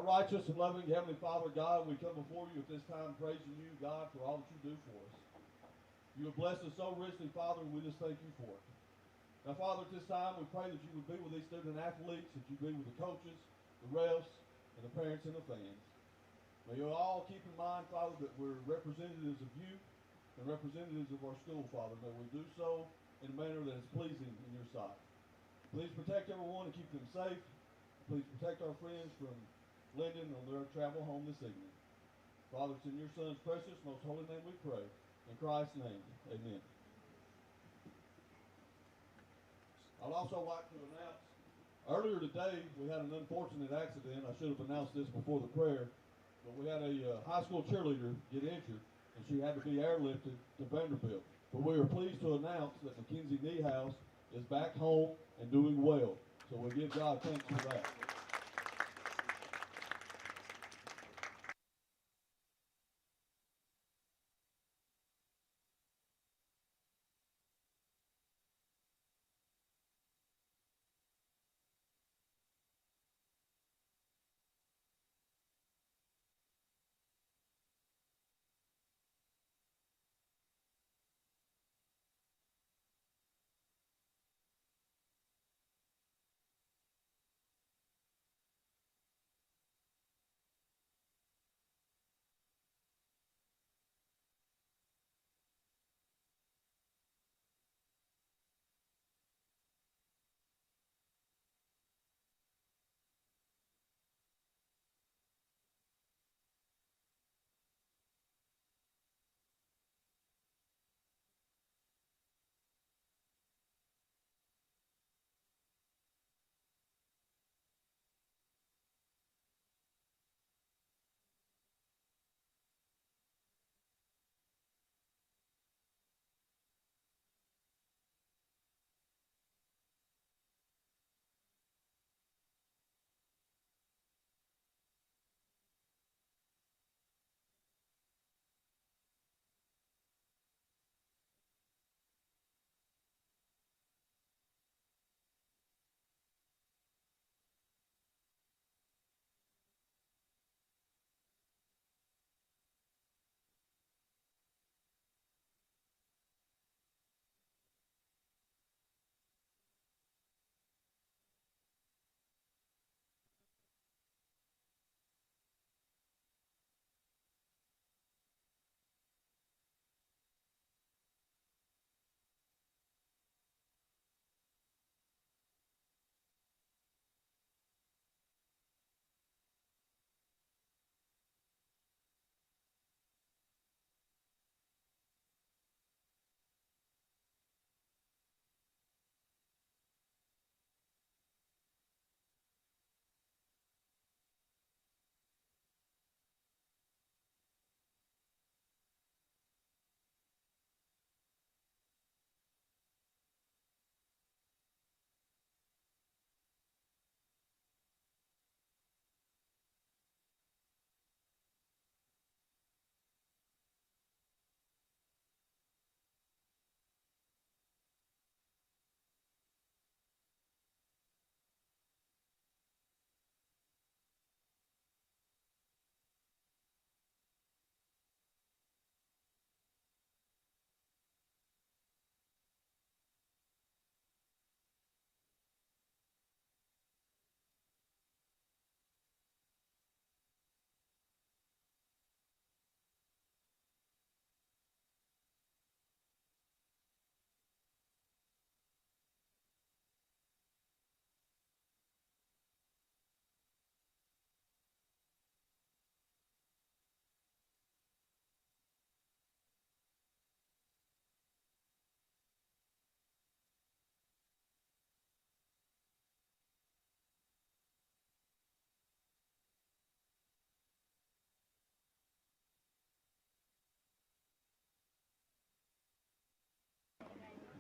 Our righteous and loving Heavenly Father, God, we come before you at this time praising you, God, for all that you do for us. You have blessed us so richly, Father, and we just thank you for it. Now, Father, at this time, we pray that you would be with these student athletes, that you be with the coaches, the refs, and the parents and the fans. May you all keep in mind, Father, that we're representatives of you and representatives of our school, Father. May we do so in a manner that is pleasing in your sight. Please protect everyone and keep them safe. Please protect our friends from Linden on their travel home this evening. Father, it's in your Son's precious, most holy name we pray. In Christ's name, amen. I'd also like to announce, earlier today we had an unfortunate accident. I should have announced this before the prayer, but we had a high school cheerleader get injured, and she had to be airlifted to Vanderbilt. But we are pleased to announce that Mackenzie Niehaus is back home and doing well. So we give God thanks for that.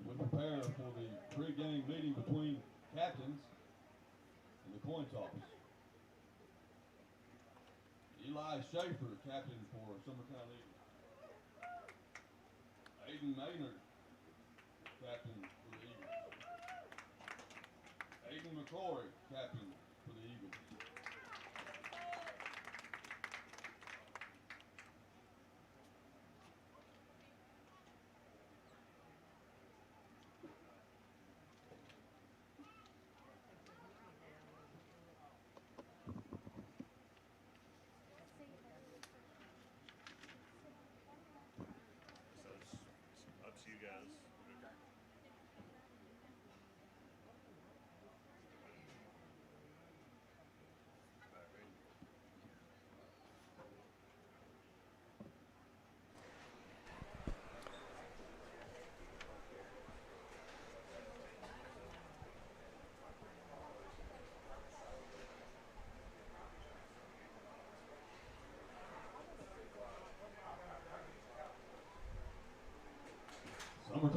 We prepare for the pregame meeting between captains and the coin toss. Eli Schaefer, captain for Summertown Eagles. Aiden Maynard, captain for the Eagles. Aiden McCoy, captain for the Eagles.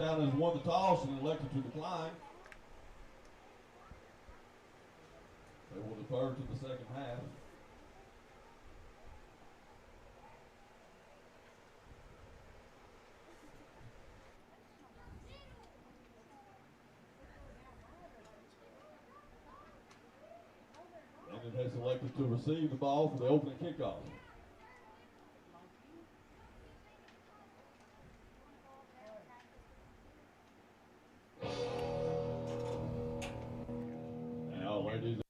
Summertown has won the toss and elected to decline. They will defer to the second half. And it has elected to receive the ball for the opening kickoff. Now, ladies.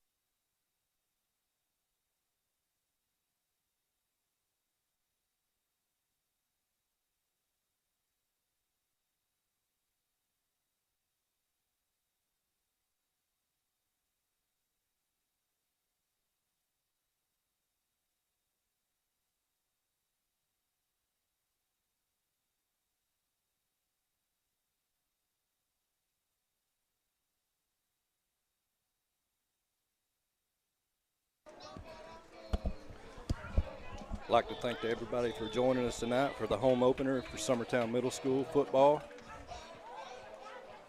I'd like to thank everybody for joining us tonight for the home opener for Summertown Middle School football.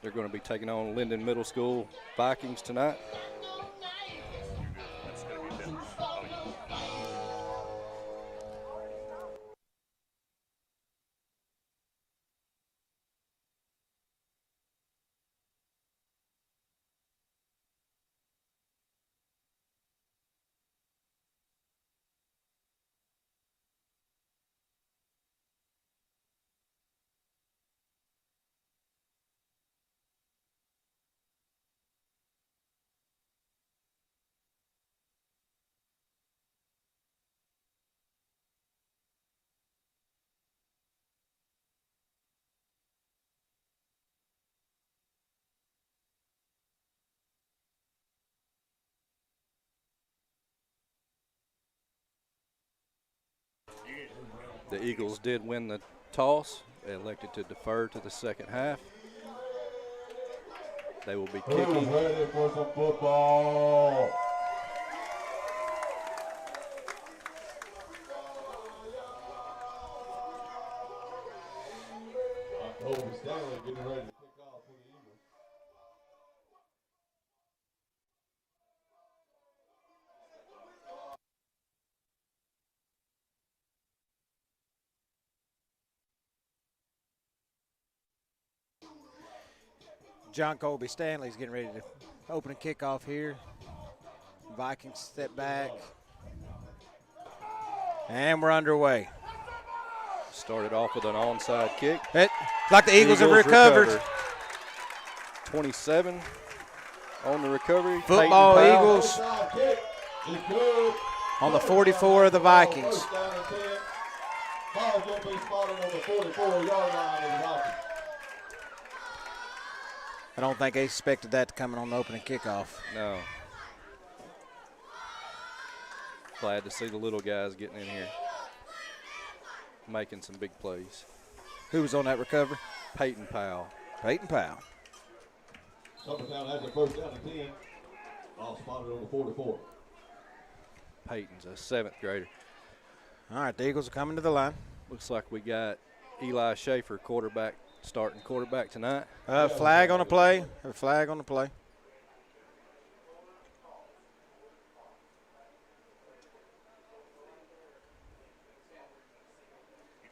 They're going to be taking on Linden Middle School Vikings tonight. The Eagles did win the toss. They elected to defer to the second half. They will be kicking. Who's ready for some football? Kobe Stanley getting ready to kick off for the Eagles. John Colby Stanley's getting ready to open a kickoff here. Vikings step back. And we're underway. Started off with an onside kick. It's like the Eagles have recovered. 27 on the recovery. Football Eagles on the 44 of the Vikings. Ball going to be spotted on the 44-yard line of the Vikings. I don't think they expected that to come in on the opening kickoff. No. Glad to see the little guys getting in here, making some big plays. Who was on that recovery? Peyton Powell. Peyton Powell. Summertown has a first down and 10. Ball spotted on the 44. Peyton's a seventh grader. All right, the Eagles are coming to the line. Looks like we got Eli Schaefer, starting quarterback tonight. Flag on the play. A flag on the play.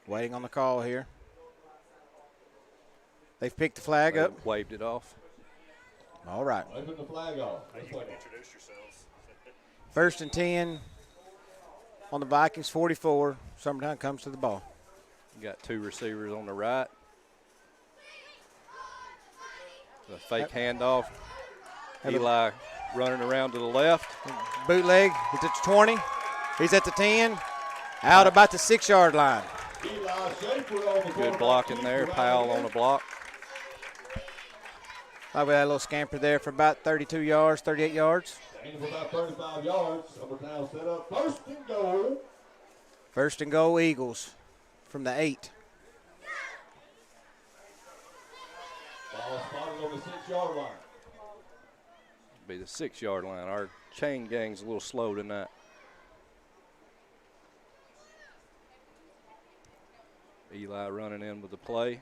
Waiting on the call here. They've picked the flag up. Waved it off. All right. Waving the flag off. Introduce yourselves. First and 10 on the Vikings 44. Summertown comes to the ball. Got two receivers on the right. The fake handoff. Eli running around to the left. Bootleg. He's at the 20. He's at the 10. Out about the 6-yard line. Good blocking there. Powell on the block. Like we had a little scamper there for about 32 yards, 38 yards. Gain of about 35 yards. Summertown set up first and goal. First and goal, Eagles from the 8. Ball spotted on the 6-yard line. Be the 6-yard line. Our chain gang's a little slow tonight. Eli running in with the play.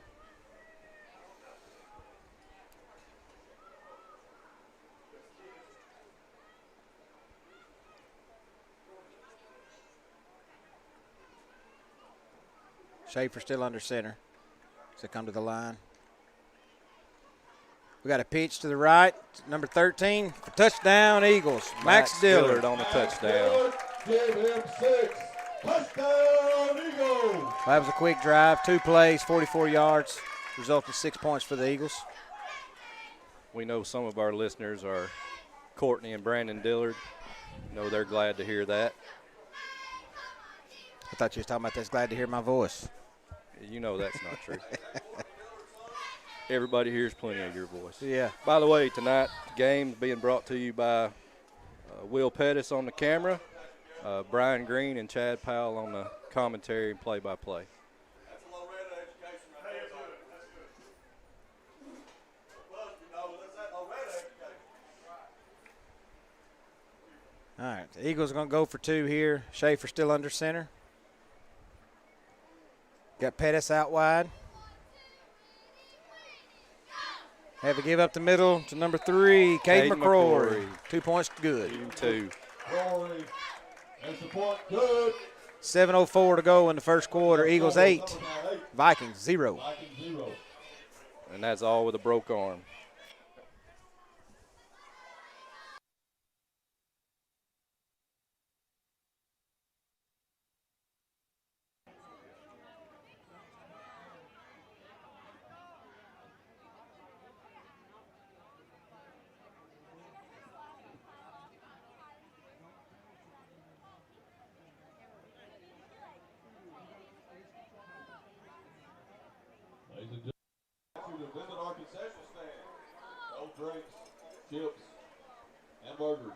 Schaefer still under center. So come to the line. We got a pitch to the right. Number 13 for touchdown Eagles. Max Dillard on the touchdown. Give him 6. Touchdown, Eagles. That was a quick drive. 2 plays, 44 yards. Resulted 6 points for the Eagles. We know some of our listeners are Courtney and Brandon Dillard. Know they're glad to hear that. I thought you was talking about this. Glad to hear my voice. You know that's not true. Everybody hears plenty of your voice. Yeah. By the way, tonight game being brought to you by Will Pettis on the camera, Brian Green and Chad Powell on the commentary and play-by-play. That's a Loretta education right there. That's Loretta education. All right. The Eagles are going to go for 2 here. Schaefer still under center. Got Pettis out wide. Have a give up the middle to number 3, Caden McCrory. 2 points good. 2. Rory and support good. 7:04 to go in the first quarter. Eagles 8, Vikings 0. Vikings 0. And that's all with a broke arm. Ladies and gentlemen, to visit our concession stand. No drinks, chips, and burgers.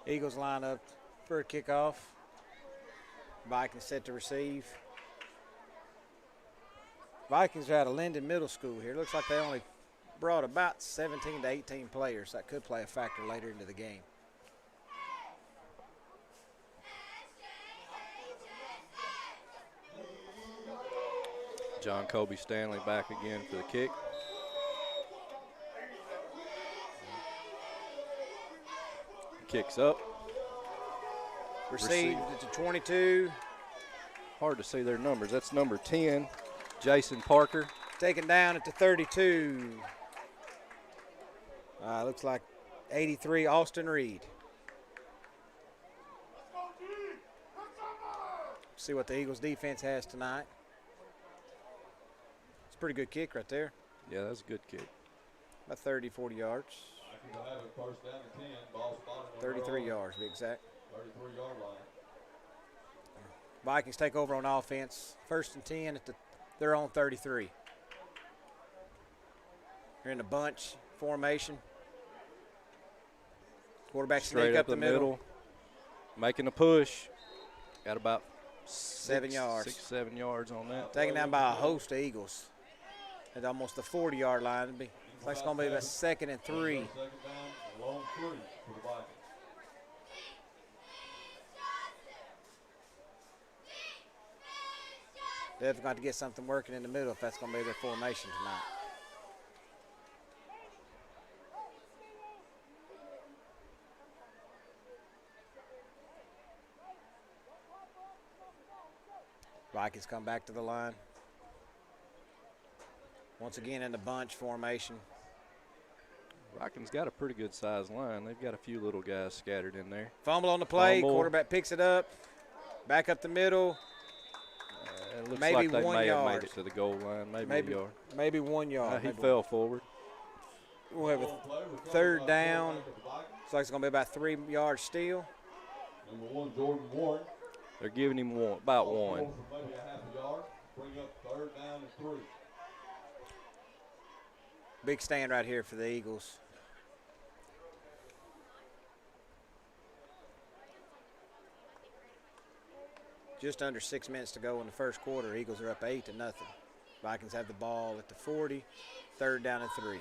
Eagles line up for a kickoff. Vikings set to receive. Vikings are out of Linden Middle School here. Looks like they only brought about 17 to 18 players. That could play a factor later into the game. John Kobe Stanley back again for the kick. Kicks up. Received to 22. Hard to see their numbers. That's number 10, Jason Parker. Taken down at the 32. Looks like 83, Austin Reed. See what the Eagles defense has tonight. It's a pretty good kick right there. Yeah, that's a good kick. About 30, 40 yards. Have it first down to 10. Ball spotted. 33 yards, to be exact. 33-yard line. Vikings take over on offense. 1st and 10 at their own 33. They're in a bunch formation. Quarterback Straight sneak up the middle. Making a push. Got about 7 yards. 6, 7 yards on that. Taken down by a host of Eagles. At almost the 40-yard line. It'll be, looks like it's going to be about 2nd and 3. Second down, long 3 for the Vikings. They've got to get something working in the middle if that's going to be their formation tonight. Vikings come back to the line. Once again in the bunch formation. Vikings got a pretty good sized line. They've got a few little guys scattered in there. Fumble on the play. Fumble. Quarterback picks it up. Back up the middle. It looks Maybe like they 1 may have yard. made it to the goal line. Maybe a yard. Maybe 1 yard. He fell forward. We'll have a 3rd down. Looks like it's going to be about 3 yards still. Number 1, Jordan Warren. They're giving him about 1. Maybe a half a yard. Bring up 3rd down and 3. Big stand right here for the Eagles. Just under 6 minutes to go in the first quarter. Eagles are up 8-0. Vikings have the ball at the 40. 3rd down and 3.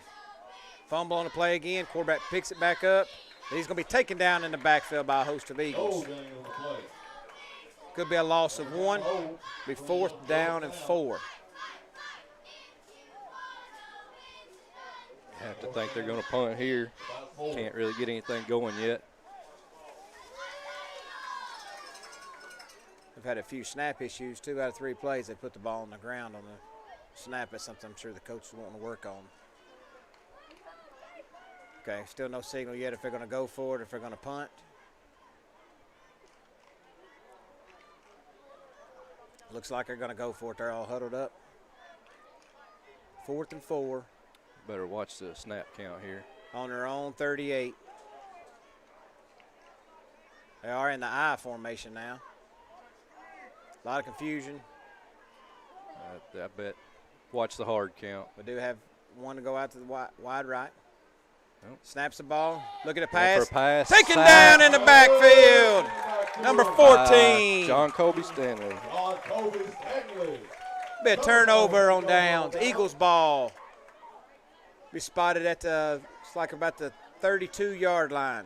Fumble on the play again. Quarterback picks it back up. He's going to be taken down in the backfield by a host of Eagles. Holding on the play. Could be a loss of 1. Be 4th down and 4. Have to think they're going to punt here. Can't really get anything going yet. They've had a few snap issues. 2 out of 3 plays, they put the ball on the ground on the snap. That's something I'm sure the coach is wanting to work on. Okay, still no signal yet if they're going to go for it, if they're going to punt. Looks like they're going to go for it. They're all huddled up. 4th and 4. Better watch the snap count here. On their own 38. They are in the I formation now. A lot of confusion. I bet. Watch the hard count. We do have one to go out to the wide right. Nope. Snaps the ball. Look at the Going pass. for a pass. Taken Sack. down in the backfield. Number 14. John Kobe Stanley. Be a turnover on downs. Eagles ball. Be spotted at the, it's like about the 32-yard line.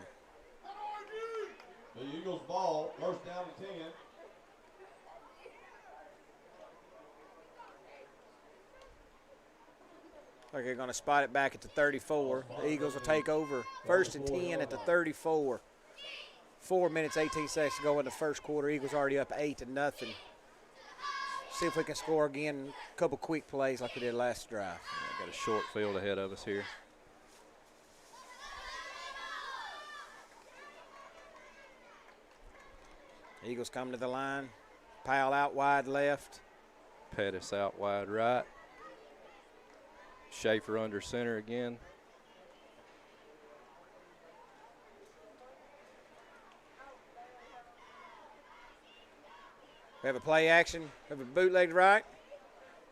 The Eagles ball, first down to 10. Like they're going to spot it back at the 34. The Eagles will take over. 1st and 10 at the 34. 4 minutes, 18 seconds to go in the first quarter. Eagles already up 8-0. See if we can score again. A couple quick plays like we did last drive. Got a short field ahead of us here. Eagles come to the line. Powell out wide left. Pettis out wide right. Schaefer under center again. We have a play action. We have a bootleg right.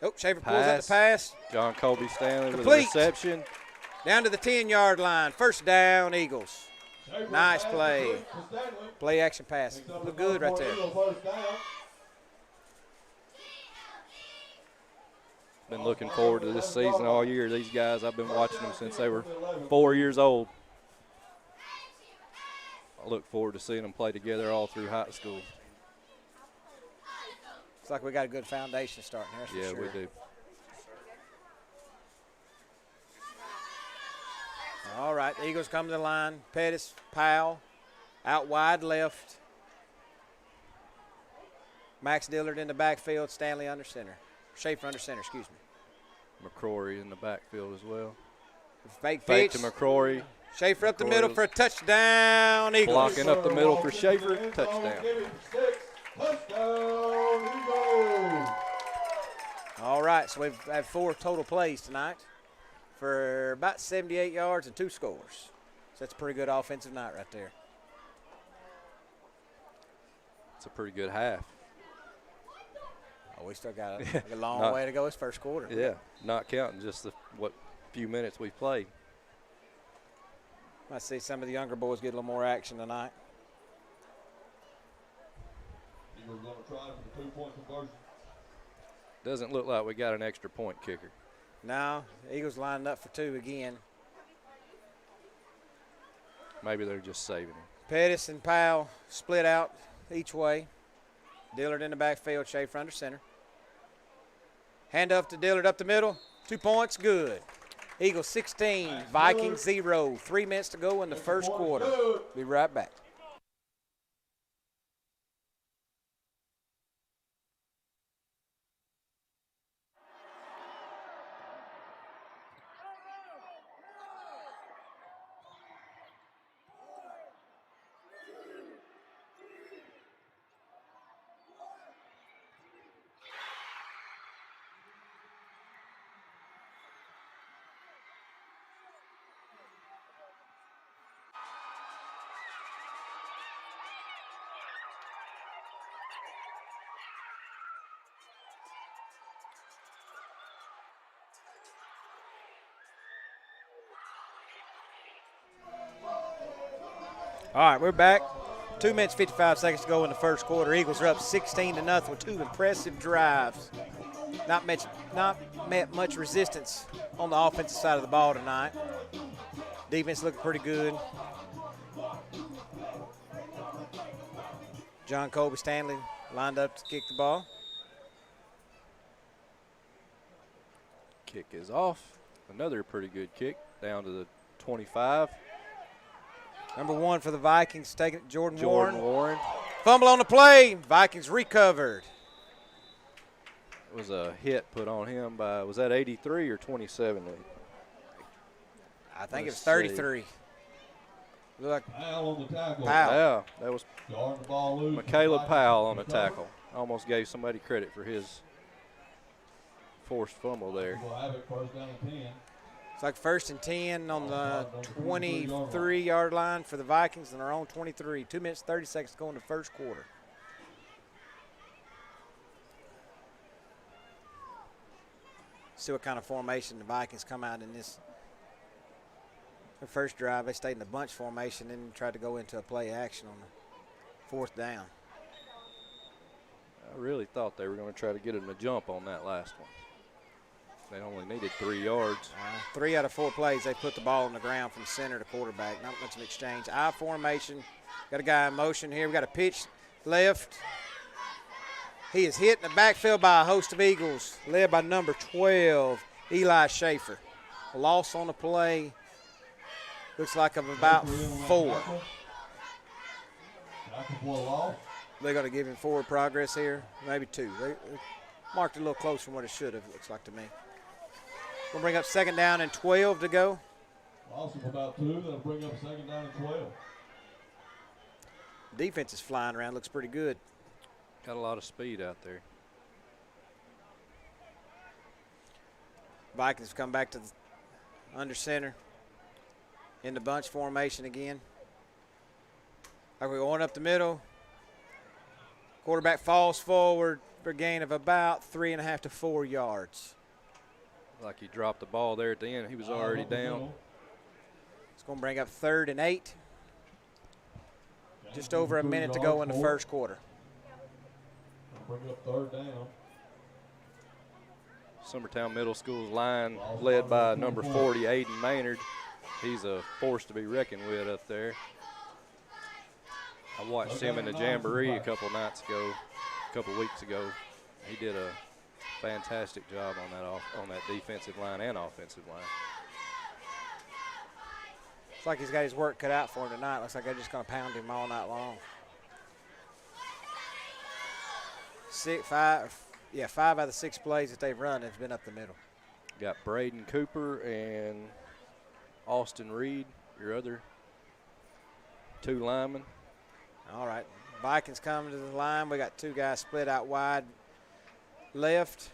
Oh, Schaefer pulls out the pass. John Kobe Stanley with a Complete. reception. Down to the 10-yard line. First down, Eagles. Nice play. Play action pass. Look good right there. Been looking forward to this season all year. These guys, I've been watching them since they were 4 years old. I look forward to seeing them play together all through high school. Looks like we got a good foundation starting here. Yeah, for sure. we do. All right, the Eagles come to the line. Pettis, Powell, out wide left. Max Dillard in the backfield. Stanley under center. Schaefer under center, excuse me. McCrory in the backfield as well. Fake Fake pitch. to McCrory. Schaefer up the middle for a touchdown, Eagles. Blocking up the middle for Schaefer. Touchdown. Touchdown, Eagles. All right, so we've had 4 total plays tonight for about 78 yards and 2 scores. So that's a pretty good offensive night right there. It's a pretty good half. Oh, we still got a long way to go this first quarter. Yeah, not counting just the few minutes we've played. Might see some of the younger boys get a little more action tonight. Eagles going to try for the 2-point conversion. Doesn't look like we got an extra point kicker. No, the Eagles lined up for 2 again. Maybe they're just saving him. Pettis and Powell split out each way. Dillard in the backfield, Schaefer under center. Hand up to Dillard up the middle. 2 points, good. Eagles 16, Vikings 0. 3 minutes to go in the first quarter. Be right back. All right, we're back. 2 minutes, 55 seconds to go in the first quarter. Eagles are up 16-0 with 2 impressive drives. Not met much resistance on the offensive side of the ball tonight. Defense looking pretty good. John Kobe Stanley lined up to kick the ball. Kick is off. Another pretty good kick. down to the 25. Number 1 for the Vikings, taking it, Jordan Warren. Fumble on the play. Vikings recovered. It was a hit put on him by, was that 83 or 27? I think it was Let's 33. Looked like Powell on the tackle. Powell. Yeah, that was Guarding the ball loose. Michaela Powell on the tackle. Almost gave somebody credit for his forced fumble there. We'll have it first down and 10. It's like 1st and 10 on the 23-yard line for the Vikings, and they're on 23. 2 minutes, 30 seconds to go in the first quarter. See what kind of formation the Vikings come out in this. Their first drive, they stayed in the bunch formation, then tried to go into a play action on the 4th down. I really thought they were going to try to get him to jump on that last one. They only needed 3 yards. 3 out of 4 plays, they put the ball on the ground from center to quarterback. Not much of an exchange. I formation. Got a guy in motion here. We got a pitch left. He is hit in the backfield by a host of Eagles, led by number 12, Eli Schaefer. A loss on the play. Looks like of about 4. They're going to give him forward progress here, maybe 2. They marked it a little closer than what it should have, it looks like to me. We'll bring up 2nd down and 12 to go. Loss of about 2. That'll bring up 2nd down and 12. Defense is flying around, looks pretty good. Got a lot of speed out there. Vikings come back to the under center in the bunch formation again. Like we're going up the middle. Quarterback falls forward for a gain of about 3.5 to 4 yards. Like he dropped the ball there at the end. He was already down. It's going to bring up 3rd and 8. Just over a minute to go in the first quarter. Bring up 3rd down. Summertown Middle School's line led by number 40, Aiden Maynard. He's a force to be reckoned with up there. I watched him in the Jamboree a couple weeks ago. He did a fantastic job on that defensive line and offensive line. Looks like he's got his work cut out for him tonight. Looks like they're just going to pound him all night long. 5 out of the 6 plays that they've run has been up the middle. Got Braden Cooper and Austin Reed, your other 2 linemen. All right, Vikings coming to the line. We got 2 guys split out wide left.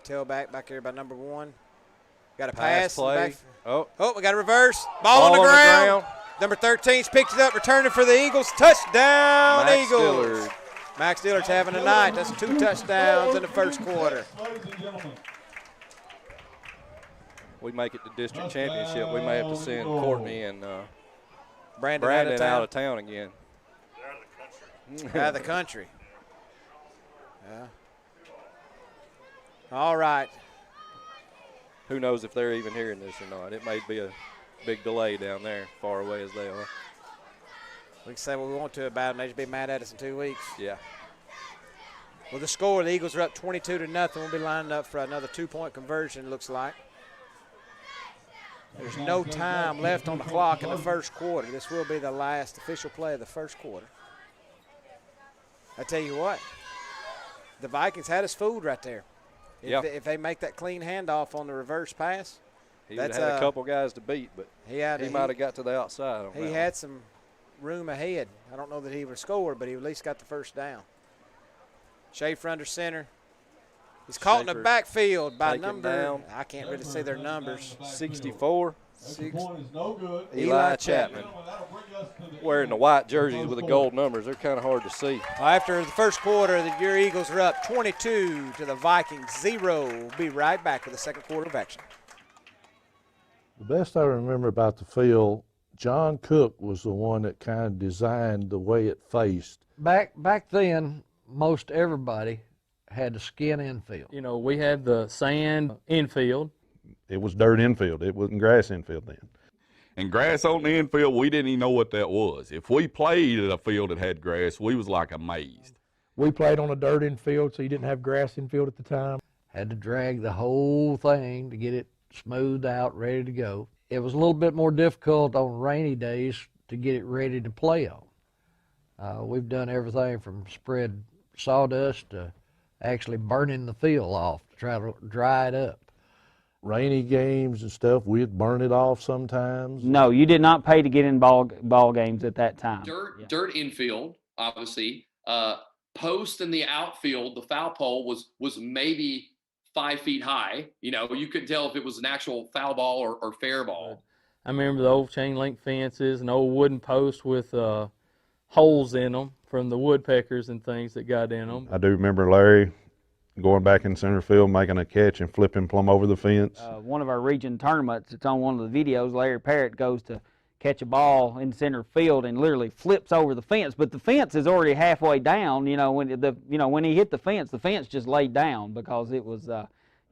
Tailback back here by number 1. Got a pass play. Oh, we got a reverse. Ball on the ground. Number 13's picked it up, returning for the Eagles. Touchdown, Max Eagles. Dillard. Max Dillard's having a night. That's 2 touchdowns in the first quarter. We make it to district championship. We may have to send Courtney and Brandon out of town again. Out of the country. Yeah. All right. Who knows if they're even hearing this or not. It may be a big delay down there, far away as they are. We can say what we want to about them. They just be mad at us in 2 weeks. Yeah. Well, the score, the Eagles are up 22-0. We'll be lining up for another 2-point conversion, looks like. There's no time left on the clock in the first quarter. This will be the last official play of the first quarter. I tell you what, the Vikings had us fooled right there. If they make that clean handoff on the reverse pass, he would have had a couple guys to beat, but he might have got to the outside. He had some room ahead. I don't know that he would have scored, but he at least got the first down. Schaefer under center. He's caught in the backfield by number, I can't really see their numbers. 64. Eli Chapman. Wearing the white jerseys with the gold numbers. They're kind of hard to see. After the first quarter, your Eagles are up 22 to the Vikings 0. We'll be right back with the second quarter of action. The best I remember about the field, John Cook was the one that kind of designed the way it faced. Back then, most everybody had a skin infield. You know, we had the sand infield. It was dirt infield. It wasn't grass infield then. And grass on the infield, we didn't even know what that was. If we played at a field that had grass, we was like amazed. We played on a dirt infield, so you didn't have grass infield at the time. Had to drag the whole thing to get it smoothed out, ready to go. It was a little bit more difficult on rainy days to get it ready to play on. We've done everything from spread sawdust to actually burning the field off to try to dry it up. Rainy games and stuff, we'd burn it off sometimes. No, you did not pay to get in ball games at that time. Dirt infield, obviously. Post in the outfield, the foul pole was maybe 5 feet high. You know, you couldn't tell if it was an actual foul ball or fair ball. I remember the old chain link fences and old wooden posts with holes in them from the woodpeckers and things that got in them. I do remember Larry going back in center field, making a catch and flipping plumb over the fence. One of our region tournaments, it's on one of the videos, Larry Parrott goes to catch a ball in center field and literally flips over the fence, but the fence is already halfway down. When he hit the fence just laid down because it was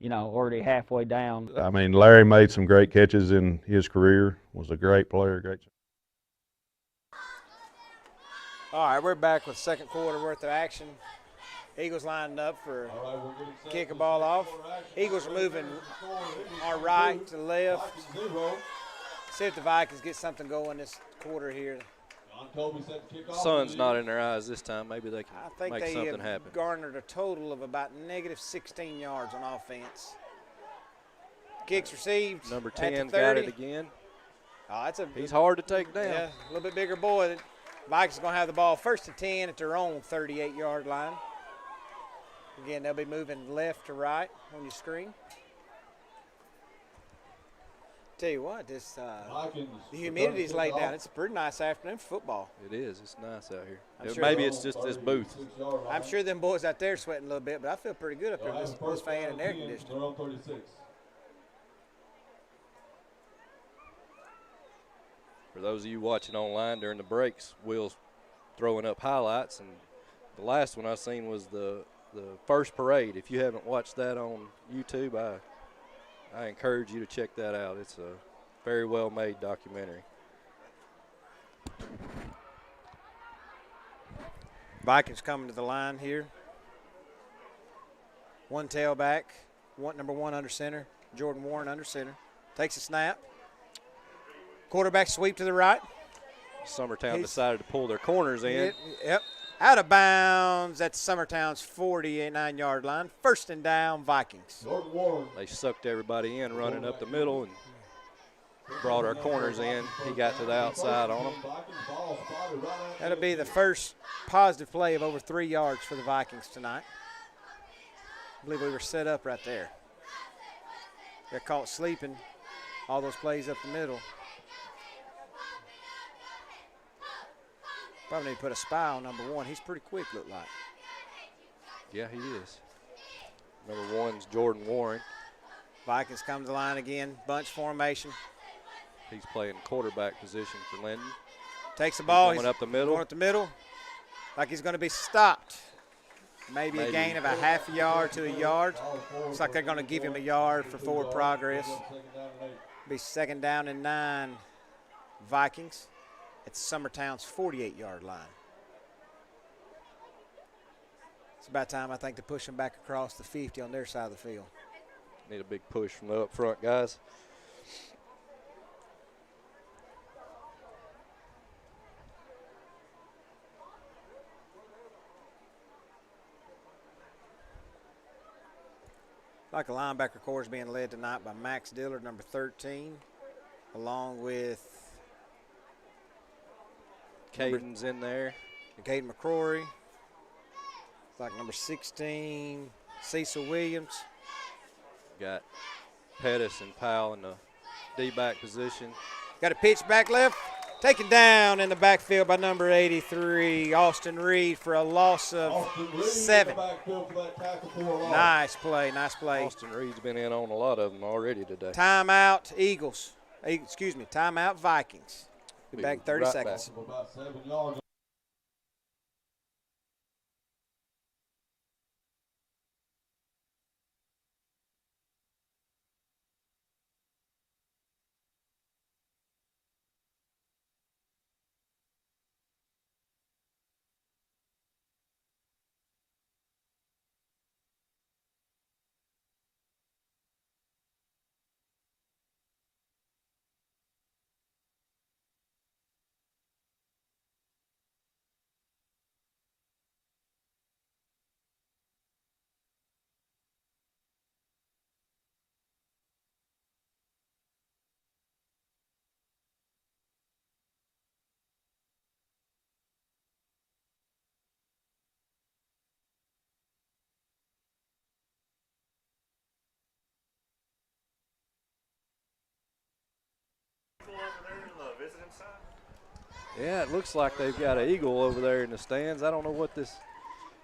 already halfway down. I mean, Larry made some great catches in his career, was a great player, great. All right, we're back with second quarter worth of action. Eagles lined up for kick a ball off. Eagles are moving our right to left. See if the Vikings get something going this quarter here. Sun's not in their eyes this time. Maybe they can make something happen. I think they have garnered a total of about negative 16 yards on offense. Kicks received. Number 10 got it again. He's hard to take down. Yeah, a little bit bigger boy. Vikings going to have the ball first and 10 at their own 38-yard line. Again, they'll be moving left to right on your screen. Tell you what, the humidity's laid down. It's a pretty nice afternoon for football. It is. It's nice out here. Maybe it's just this booth. I'm sure them boys out there sweating a little bit, but I feel pretty good up here with this fan and air conditioning. For those of you watching online during the breaks, Will's throwing up highlights, and the last one I seen was the first parade. If you haven't watched that on YouTube, I encourage you to check that out. It's a very well-made documentary. Vikings coming to the line here. One tailback, number 1 under center, Jordan Warren under center. Takes a snap. Quarterback sweep to the right. Summertown decided to pull their corners in. Yep. Out of bounds at Summertown's 49-yard line. First and down, Vikings. They sucked everybody in running up the middle and brought our corners in. He got to the outside on them. That'll be the first positive play of over 3 yards for the Vikings tonight. I believe we were set up right there. They're caught sleeping. All those plays up the middle. Probably need to put a spy on number 1. He's pretty quick, look like. Yeah, he is. Number 1's Jordan Warren. Vikings come to the line again. Bunch formation. He's playing quarterback position for Linden. Takes the ball. He's going up the middle. Going up the middle. Like he's going to be stopped. Maybe a gain of a half a yard to a yard. Looks like they're going to give him a yard for forward progress. Be second down and 9, Vikings. It's Summertown's 48-yard line. It's about time, I think, to push them back across the 50 on their side of the field. Need a big push from the up front guys. Like a linebacker corps is being led tonight by Max Dillard, number 13, along with Caden's in there. Caden McCrory. Like number 16, Cecil Williams. Got Pettis and Powell in the D-back position. Got a pitch back left. Taken down in the backfield by number 83, Austin Reed, for a loss of 7. Nice play, nice play. Austin Reed's been in on a lot of them already today. Timeout, Eagles. Timeout, Vikings. Be back 30 seconds. Back. Yeah, it looks like they've got an eagle over there in the stands. I don't know what this.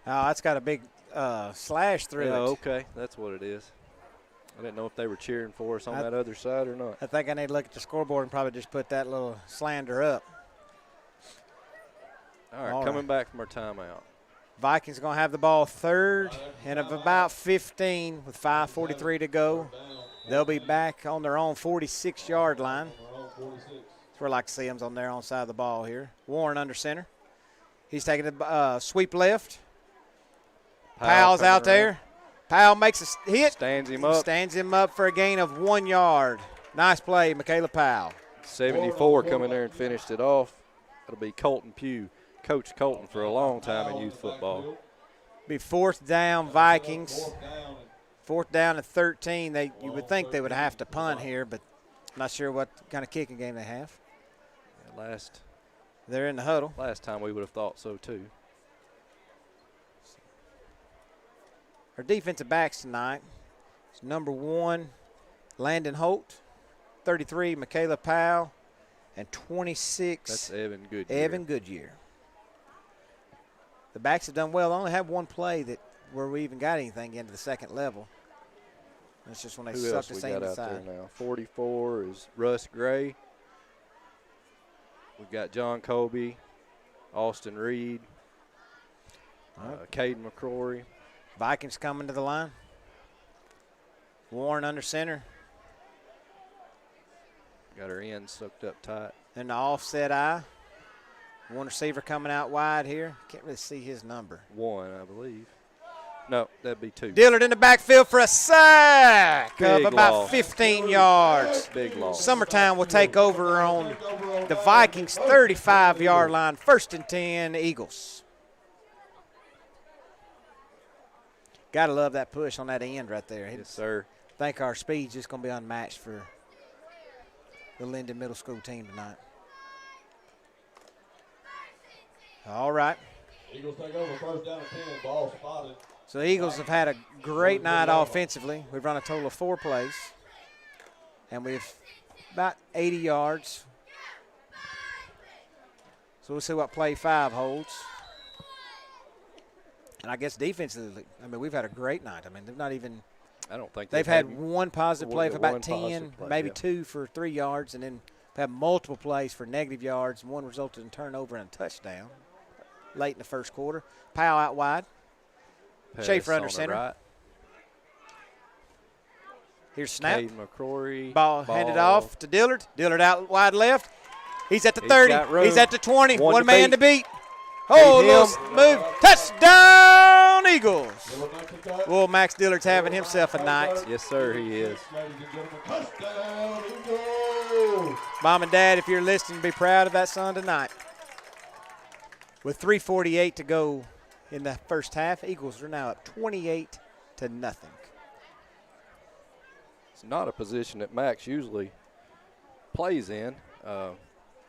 Oh, that's got a big slash through it. Okay, that's what it is. I didn't know if they were cheering for us on that other side or not. I think I need to look at the scoreboard and probably just put that little slander up. All right, coming back from our timeout. Vikings are going to have the ball third and of about 15 with 5:43 to go. They'll be back on their own 46-yard line. That's where I like to see them on their own side of the ball here. Warren under center. He's taking a sweep left. Powell's out there. Powell makes a hit. Stands him up. Stands him up for a gain of 1 yard. Nice play, Michaela Powell. 74 coming there and finished it off. That'll be Colton Pugh. Coach Colton for a long time in youth football. Be fourth down Vikings. Fourth down at 13. You would think they would have to punt here, but I'm not sure what kind of kicking game they have. They're in the huddle. Last time we would have thought so too. Our defensive backs tonight is number 1, Landon Holt, 33, Michaela Powell, and 26, that's Evan Goodyear. Evan Goodyear. The backs have done well. They only have one play where we even got anything into the second level. That's just when they Who sucked else us we got out inside. there now? 44 is Russ Gray. We've got John Colby, Austin Reed, Caden McCrory. Vikings coming to the line. Warren under center. Got her end sucked up tight. And the offset eye. One receiver coming out wide here. Can't really see his number. 1, I believe. No, that'd be 2. Dillard in the backfield for a sack Big of about loss. 15 yards. Big loss. Summertown will take over on the Vikings' 35-yard line. 1st and 10, Eagles. Got to love that push on that end right there. Yes, sir. I think our speed's just going to be unmatched for the Linden Middle School team tonight. All right. Eagles take over 1st down and 10, ball spotted. So the Eagles have had a great night offensively. We've run a total of 4 plays. And we've about 80 yards. So we'll see what play 5 holds. And I guess defensively, I mean, we've had a great night. I mean, they've not even – I don't think they've had one positive play for about 10, play, maybe 2 for 3 yards, and then had multiple plays for negative yards, and one resulted in turnover and a touchdown late in the first quarter. Powell out wide. Pass Schaefer under on the center. right. Here's snap. Caden McCrory. Ball handed off to Dillard. Dillard out wide left. He's at the He's 30. got room. He's at the 20. One One to man beat. to beat. Oh, little move. Touchdown, Eagles. Well, Max Dillard's having himself a night. Yes, sir, he is. Mom and Dad, if you're listening, be proud of that son tonight. With 3:48 to go in the first half, Eagles are now up 28-0. It's not a position that Max usually plays in.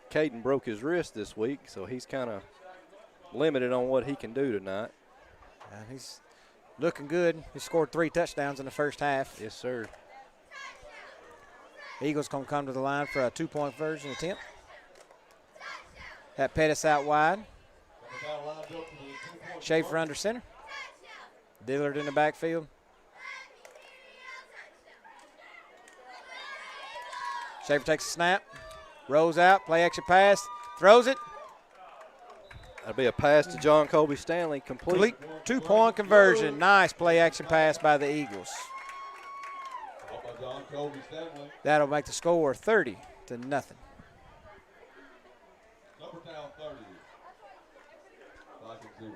Caden broke his wrist this week, so he's kind of limited on what he can do tonight. He's looking good. He scored 3 touchdowns in the first half. Yes, sir. Eagles going to come to the line for a 2-point conversion attempt. That Pettis out wide. Schaefer under center. Dillard in the backfield. Schaefer takes a snap. Rolls out. Play action pass. Throws it. That'll be a pass to John Colby Stanley. Complete. 2-point conversion. Nice play action pass by the Eagles. That'll make the score 30-0. Summertown 30. Vikings 0.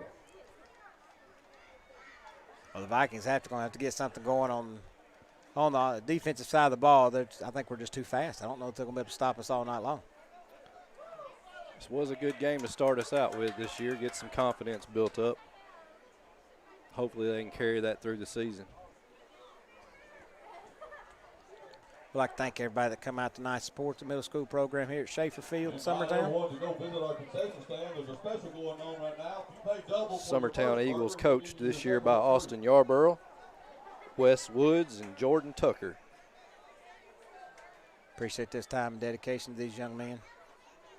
Well, the Vikings going to have to get something going on the defensive side of the ball. I think we're just too fast. I don't know if they're going to be able to stop us all night long. This was a good game to start us out with this year, get some confidence built up. Hopefully they can carry that through the season. I'd like to thank everybody that come out tonight to support the middle school program here at Schaefer Field in Summertown. Summertown Eagles coached this year by Austin Yarborough, Wes Woods, and Jordan Tucker. Appreciate this time and dedication to these young men.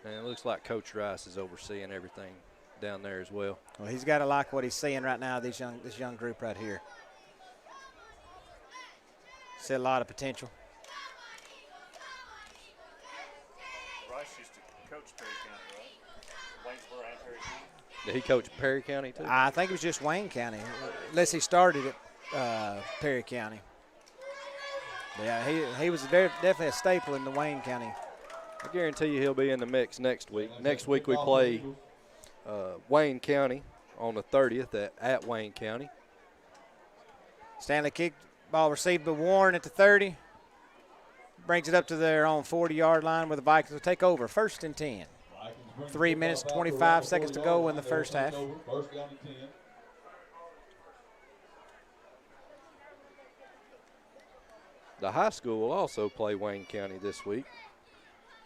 And it looks like Coach Rice is overseeing everything down there as well. Well, he's got to like what he's seeing right now, this young group right here. See a lot of potential. Rice used to coach Perry County, right? Waynesboro and Perry County. Did he coach Perry County too? I think it was just Wayne County, unless he started at Perry County. Yeah, he was definitely a staple in the Wayne County. I guarantee you he'll be in the mix next week. Next week we play Wayne County on the 30th at Wayne County. Stanley kick, ball received by Warren at the 30. Brings it up to their own 40-yard line where the Vikings will take over. 1st and 10. 3 minutes, 25 seconds to go in the first half. The high school will also play Wayne County this week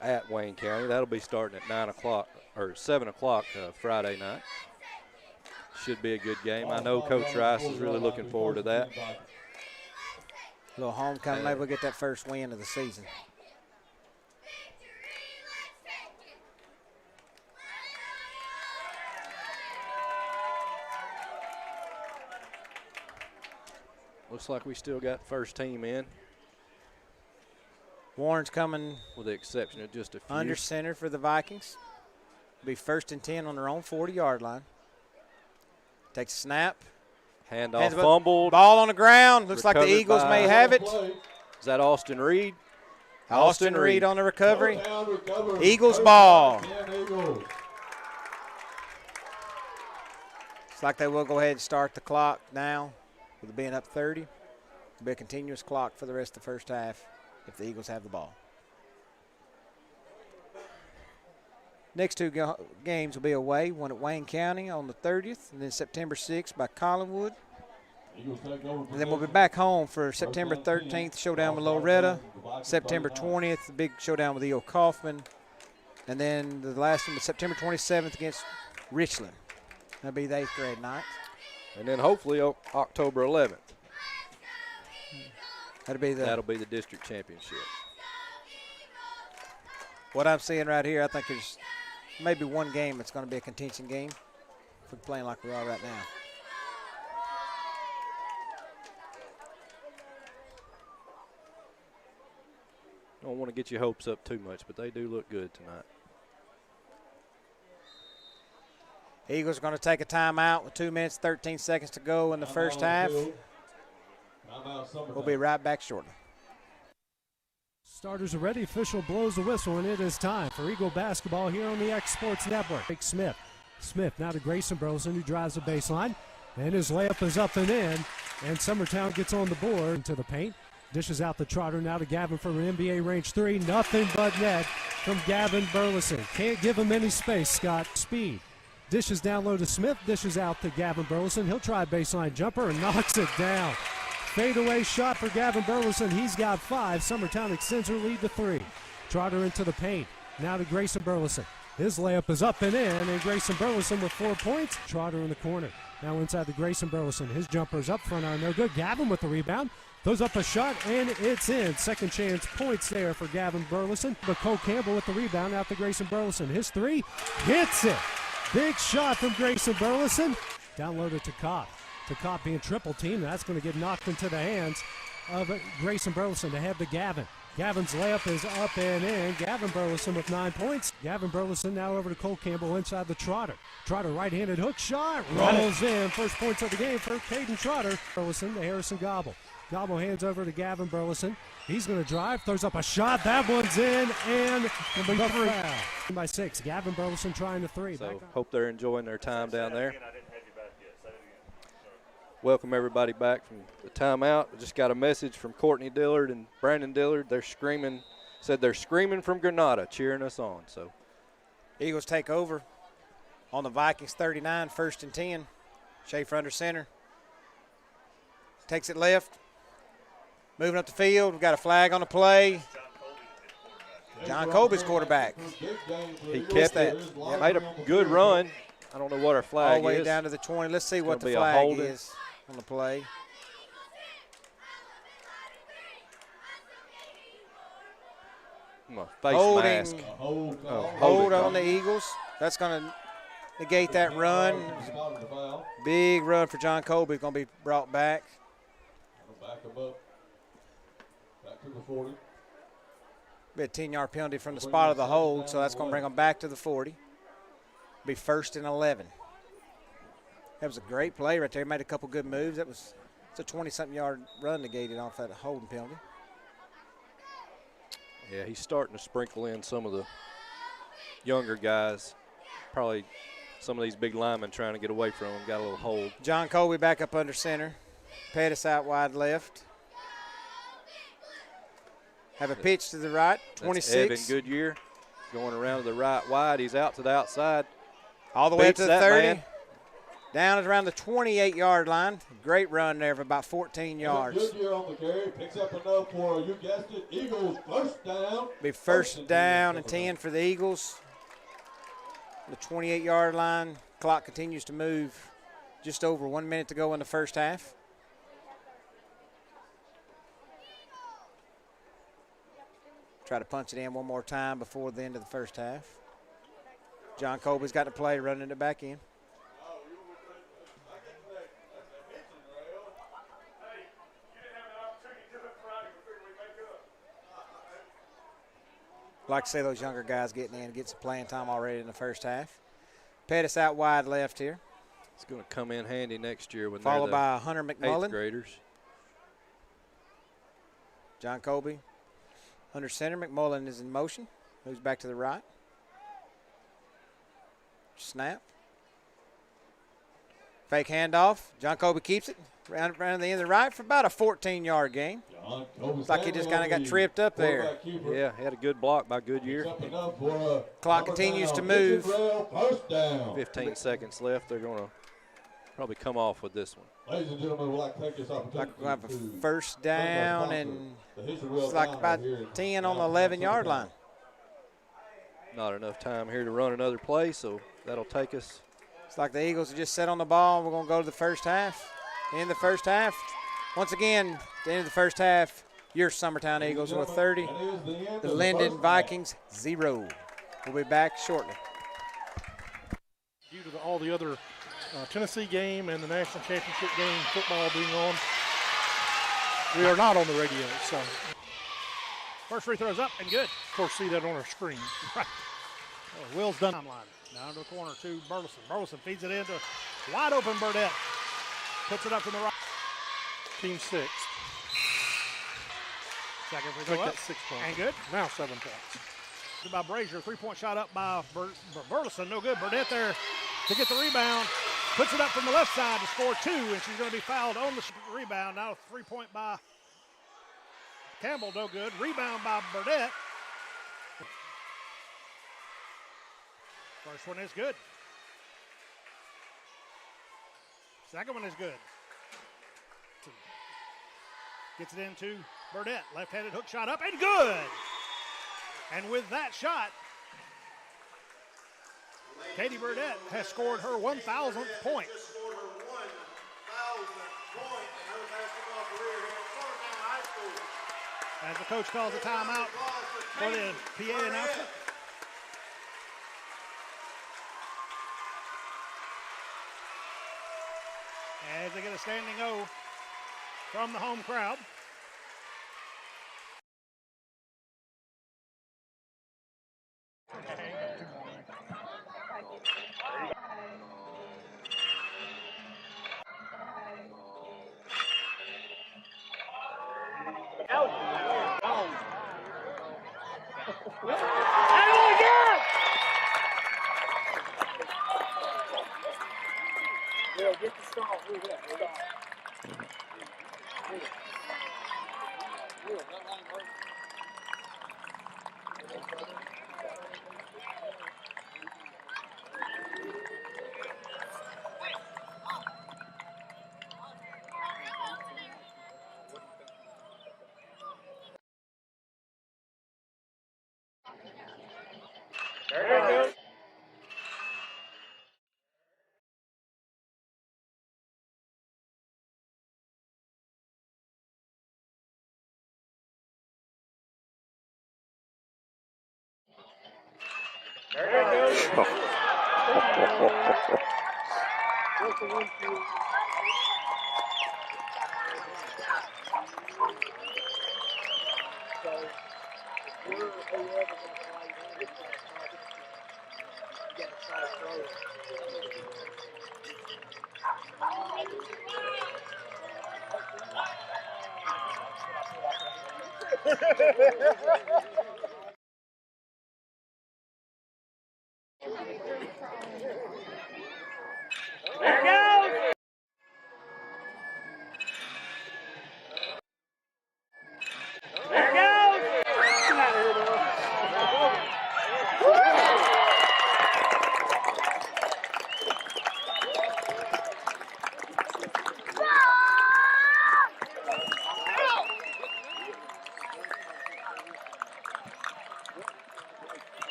at Wayne County. That'll be starting at 9 o'clock or 7 o'clock Friday night. Should be a good game. I know Coach Rice is really looking forward to that. A little homecoming, maybe we'll get that first win of the season. Looks like we still got first team in. Warren's coming with the exception of just a few. Under center for the Vikings. Be 1st and 10 on their own 40-yard line. Takes a snap. Handoff fumbled. Ball on the ground. Looks like the Eagles may have it. Is that Austin Reed? Austin Reed on the recovery. Eagles ball. It's like they will go ahead and start the clock now. With it being up 30. It'll be a continuous clock for the rest of the first half if the Eagles have the ball. Next two games will be away, one at Wayne County on the 30th, and then September 6th by Collinwood. And then we'll be back home for September 13th, showdown with Loretta. September 20th, the big showdown with E.O. Kaufman. And then the last one was September 27th against Richland. That'll be the 8th grade night. And then hopefully October 11th. That'll be the district championship. What I'm seeing right here, I think there's maybe one game that's going to be a contention game if we're playing like we are right now. Don't want to get your hopes up too much, but they do look good tonight. Eagles are going to take a timeout with 2 minutes, 13 seconds to go in the first half. We'll be right back shortly. Starters are ready. Official blows the whistle, and it is time for Eagle basketball here on the X Sports Network. Smith. Smith now to Grayson Burleson, who drives the baseline, and his layup is up and in, and Summertown gets on the board into the paint. Dishes out the Trotter now to Gavin for an NBA range three. Nothing but net from Gavin Burleson. Can't give him any space, Scott. Speed. Dishes down low to Smith. Dishes out to Gavin Burleson. He'll try a baseline jumper and knocks it down. Fadeaway shot for Gavin Burleson. He's got 5. Summertown extends her lead to 3. Trotter into the paint. Now to Grayson Burleson. His layup is up and in, and Grayson Burleson with 4 points. Trotter in the corner. Now inside to Grayson Burleson. His jumper's up front are no good. Gavin with the rebound. Throws up a shot, and it's in. Second chance points there for Gavin Burleson. But Cole Campbell with the rebound out to Grayson Burleson. His 3 hits it. Big shot from Grayson Burleson. Downloaded to Kopp. To Kopp being triple teamed. That's going to get knocked into the hands of Grayson Burleson to head to Gavin. Gavin's layup is up and in. Gavin Burleson with 9 points. Gavin Burleson now over to Cole Campbell inside the Trotter. Trotter right-handed hook shot. Rolls in. First points of the game for Caden Trotter. Burleson to Harrison Gobble. Gobble hands over to Gavin Burleson. He's going to drive, throws up a shot. That one's in, and the foul. By 6. Gavin Burleson trying to 3. So hope they're enjoying their time down there. Welcome everybody back from the timeout. I just got a message from Courtney Dillard and Brandon Dillard. They're screaming from Granada, cheering us on. So Eagles take over on the Vikings 39, 1st and 10. Schaefer under center. Takes it left. Moving up the field. We've got a flag on the play. John Colby's quarterback. He kept it. Made a good run. I don't know what our flag is. All the way down to the 20. Let's see what the flag is on the play. My face Holding. mask. Hold on the Eagles. That's going to negate that run. Big run for John Colby. Going to be brought back. Back him up. Back to the 40. Be a 10-yard penalty from the spot of the hold, so that's going to bring them back to the 40. Be 1st and 11. That was a great play right there. Made a couple good moves. It's a 20-something yard run negated off that holding penalty. Yeah, he's starting to sprinkle in some of the younger guys. Probably some of these big linemen trying to get away from him. Got a little hold. John Colby back up under center. Pettis out wide left. Have a pitch to the right, 26. Evan Goodyear going around to the right wide. He's out to the outside. All the way up to the 30. Man. Down at around the 28-yard line. Great run there of about 14 yards. Goodyear on the carry. Picks up enough for, you guessed it, Eagles first down. Be first down and 10 for the Eagles. The 28-yard line. Clock continues to move. Just over 1 minute to go in the first half. Try to punch it in one more time before the end of the first half. John Colby's got the play, running it back in. Like to say those younger guys getting in, get some playing time already in the first half. Pettis out wide left here. It's going to come in handy next year when followed they're by Hunter McMullen. 8th graders. John Colby under center. McMullen is in motion. Moves back to the right. Snap. Fake handoff. John Colby keeps it. Round the end of the right for about a 14-yard gain. Looks like he just kind of got tripped up there. Yeah, had a good block by Goodyear. Clock continues to move. 15 seconds left. They're going to probably come off with this one. Ladies and gentlemen, we'd like to take this opportunity Like we'll have a first down, and it's like about 10 on the 11-yard line. Not enough time here to run another play, so that'll take us. It's like the Eagles are just set on the ball. We're going to go to the first half. In the first half, once again, at the end of the first half, your Summertown Eagles with 30, the Linden Vikings 0. We'll be back shortly. Due to all the other Tennessee game and the national championship game football being on, we are not on the radio. So, first free throw is up and good. Of course, see that on our screen. Right. Will's done. Down to the corner to Burleson. Burleson feeds it into wide open Burdette. Puts it up in the right. Team 6. Second free throw up. 6 points. And good. Now 7 points. By Brazier, 3-point shot up by Burleson. No good. Burdette there to get the rebound. Puts it up from the left side to score 2, and she's going to be fouled on the rebound. Now a 3-point by Campbell. No good. Rebound by Burdette. First one is good. Second one is good. Gets it into Burdette. Left-handed hook shot up and good. And with that shot, Katie Burdette has scored her 1,000th point. As the coach calls a timeout for the PA announcement. As they get a standing O from the home crowd. Get the stall. Very good.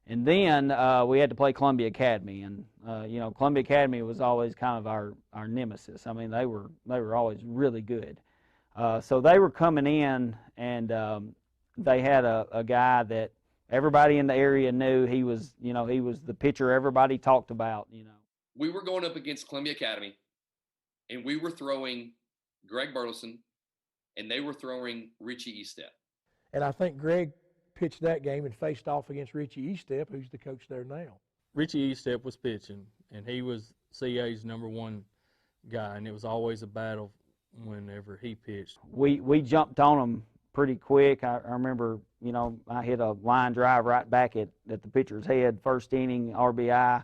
And then we had to play Columbia Academy, and Columbia Academy was always kind of our nemesis. I mean, they were always really good. So they were coming in, and they had a guy that everybody in the area knew. He was the pitcher everybody talked about. We were going up against Columbia Academy, and we were throwing Greg Burleson, and they were throwing Richie Estep. And I think Greg pitched that game and faced off against Richie Estep, who's the coach there now. Richie Estep was pitching, and he was CA's #1 guy, and it was always a battle whenever he pitched. We jumped on him pretty quick. I remember, I hit a line drive right back at the pitcher's head, first inning, RBI.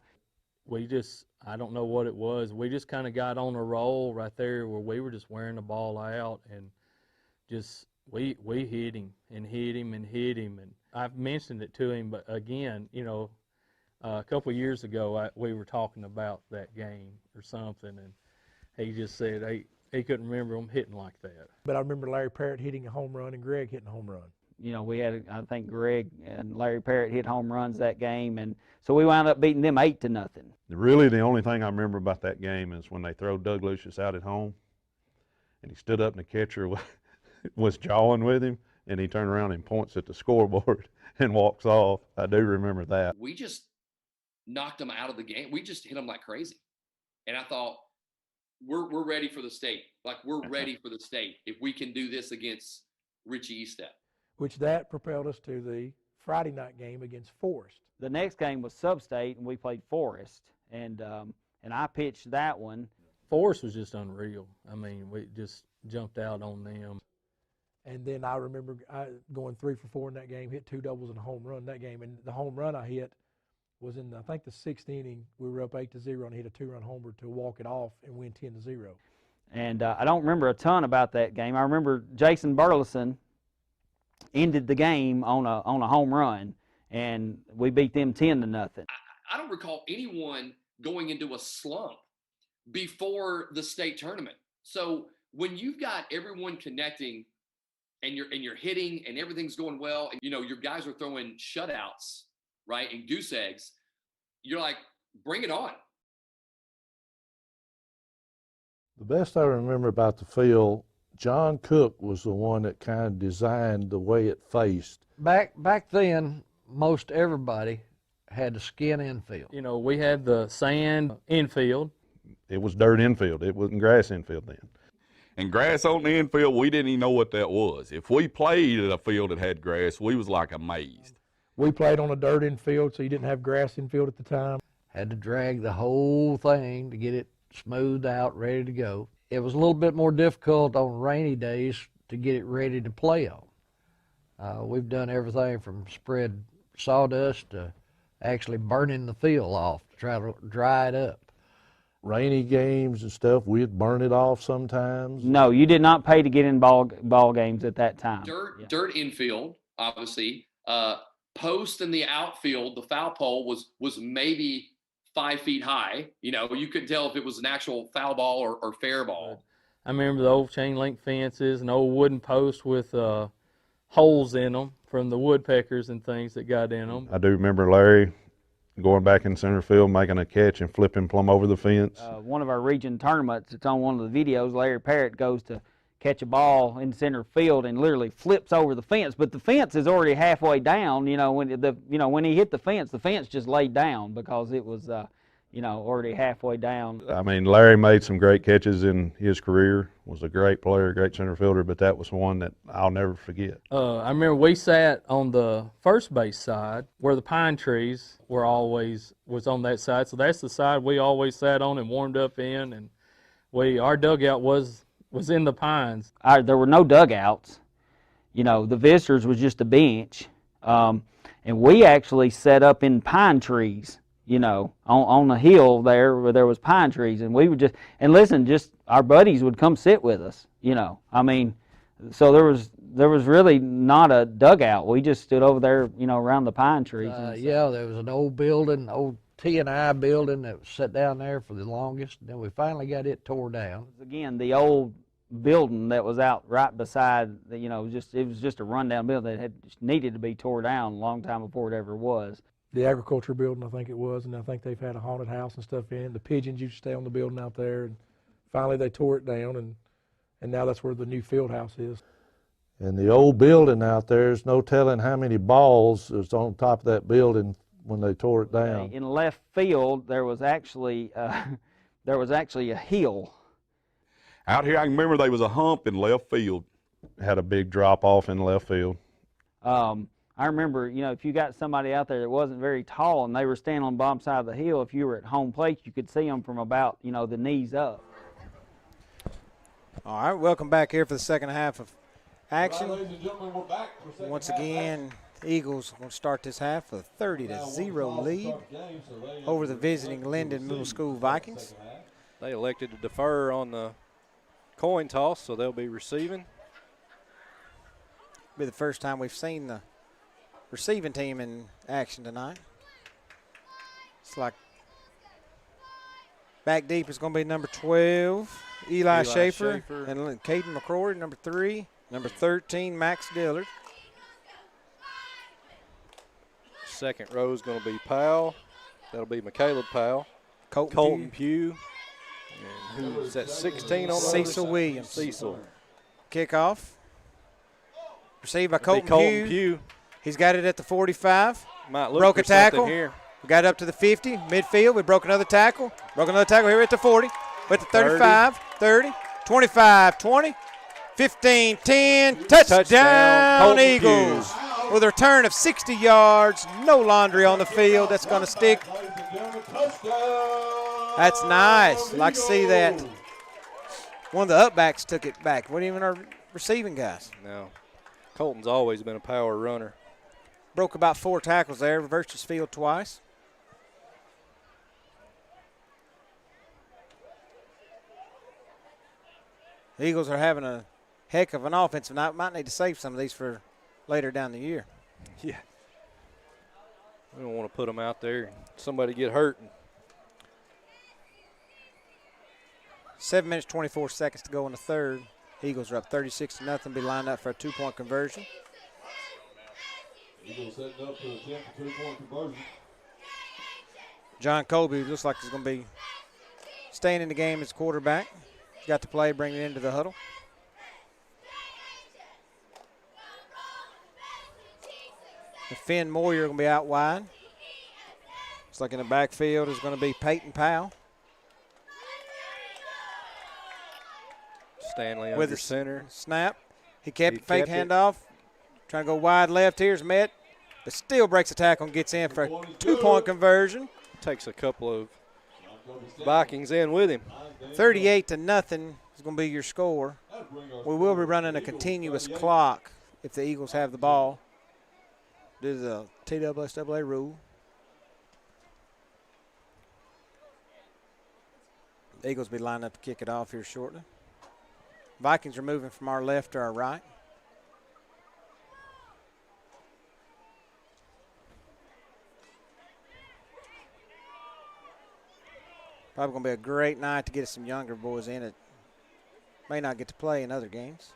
I don't know what it was. We just kind of got on a roll right there where we were just wearing the ball out, and just we hit him and hit him and hit him. And I've mentioned it to him, but again, a couple of years ago we were talking about that game or something, and he just said he couldn't remember him hitting like that. But I remember Larry Parrott hitting a home run and Greg hitting a home run. I think Greg and Larry Parrott hit home runs that game, and so we wound up beating them 8-0. Really, the only thing I remember about that game is when they throw Doug Lucius out at home, and he stood up and the catcher was jawing with him, and he turned around and points at the scoreboard and walks off. I do remember that. We just knocked them out of the game. We just hit them like crazy. And I thought, we're ready for the state. Like, we're ready for the state if we can do this against Richie Estep. Which that propelled us to the Friday night game against Forest. The next game was Sub-State, and we played Forest, and I pitched that one. Forest was just unreal. I mean, we just jumped out on them. And then I remember going 3 for 4 in that game, hit 2 doubles and a home run in that game. And the home run I hit was in, I think, the 6th inning. We were up 8-0 and hit a 2-run homer to walk it off and win 10-0. And I don't remember a ton about that game. I remember Jason Burleson ended the game on a home run, and we beat them 10-0. I don't recall anyone going into a slump before the state tournament. So when you've got everyone connecting and you're hitting and everything's going well, and your guys are throwing shutouts, right, and goose eggs, you're like, bring it on. The best I remember about the field, John Cook was the one that kind of designed the way it faced. Back then, most everybody had the skin infield. We had the sand infield. It was dirt infield. It wasn't grass infield then. And grass on the infield, we didn't even know what that was. If we played at a field that had grass, we was like amazed. We played on a dirt infield, so you didn't have grass infield at the time. Had to drag the whole thing to get it smoothed out, ready to go. It was a little bit more difficult on rainy days to get it ready to play on. We've done everything from spread sawdust to actually burning the field off to try to dry it up. Rainy games and stuff, we'd burn it off sometimes. No, you did not pay to get in ball games at that time. Dirt infield, obviously. Post in the outfield, the foul pole was maybe 5 feet high. You couldn't tell if it was an actual foul ball or fair ball. I remember the old chain link fences and old wooden posts with holes in them from the woodpeckers and things that got in them. I do remember Larry going back in center field, making a catch and flipping plumb over the fence. One of our region tournaments, it's on one of the videos, Larry Parrott goes to catch a ball in center field and literally flips over the fence. But the fence is already halfway down. When he hit the fence just laid down because it was already halfway down. I mean, Larry made some great catches in his career, was a great player, great center fielder, but that was one that I'll never forget. I remember we sat on the first base side where the pine trees was on that side. So that's the side we always sat on and warmed up in, and our dugout was in the pines. There were no dugouts. The visitors was just a bench. And we actually set up in pine trees, on the hill there where there was pine trees. And we would just our buddies would come sit with us, so there was really not a dugout. We just stood over there, around the pine trees. Yeah, there was an old building, old T&I building that was set down there for the longest. Then we finally got it tore down. Again, the old building that was out right beside, it was just a rundown building that needed to be tore down a long time before it ever was. The agriculture building, I think it was, and I think they've had a haunted house and stuff in. The pigeons used to stay on the building out there, and finally they tore it down, and now that's where the new field house is. And the old building out there, there's no telling how many balls was on top of that building when they tore it down. In left field, there was actually a hill. Out here, I can remember there was a hump in left field. Had a big drop off in left field. I remember, if you got somebody out there that wasn't very tall and they were standing on the bottom side of the hill, if you were at home plate, you could see them from about, the knees up. All right, welcome back here for the second half of action. All right, ladies and gentlemen, we're back for second Once half again, action. Eagles will start this half with a 30-0 lead over the visiting Linden Middle School Vikings. They elected to defer on the coin toss, so they'll be receiving. Be the first time we've seen the receiving team in action tonight. It's like back deep is going to be number 12, Eli Schaefer, and Caden McCrory, number 3, number 13, Max Dillard. Second row is going to be Powell. That'll be Michaela Powell. Colton Pugh. And who's that 16 on the Cecil Williams. Cecil. Kickoff. Received by Colton Pugh. He's got it at the 45. Broke a tackle. Here. We got it up to the 50. Midfield, we broke another tackle. Broke another tackle here at the 40. At the 35, 30, 25, 20, 15, 10. Touchdown Eagles. With a return of 60 yards. No laundry on the field. That's going to stick. That's nice. Like to see that. One of the upbacks took it back. Wasn't even our receiving guys. No. Colton's always been a power runner. Broke about 4 tackles there. Reversed his field twice. The Eagles are having a heck of an offensive night. Might need to save some of these for later down the year. Yeah. We don't want to put them out there. Somebody get hurt. 7 minutes, 24 seconds to go in the third. Eagles are up 36-0. Be lined up for a 2-point conversion. Eagles setting up to attempt a 2-point conversion. John Colby looks like he's going to be staying in the game as quarterback. He's got the play, bring it into the huddle. And Finn Moyer going to be out wide. Looks like in the backfield is going to be Peyton Powell. Stanley with under center. Snap. He kept the fake handoff. Trying to go wide left. Here's met, but still breaks a tackle and gets in for a 2-point conversion. Takes a couple of Vikings in with him. 38-0 is going to be your score. We will be running a continuous clock if the Eagles have the ball due to the TSSAA rule. The Eagles will be lined up to kick it off here shortly. Vikings are moving from our left to our right. Probably going to be a great night to get some younger boys in it. May not get to play in other games.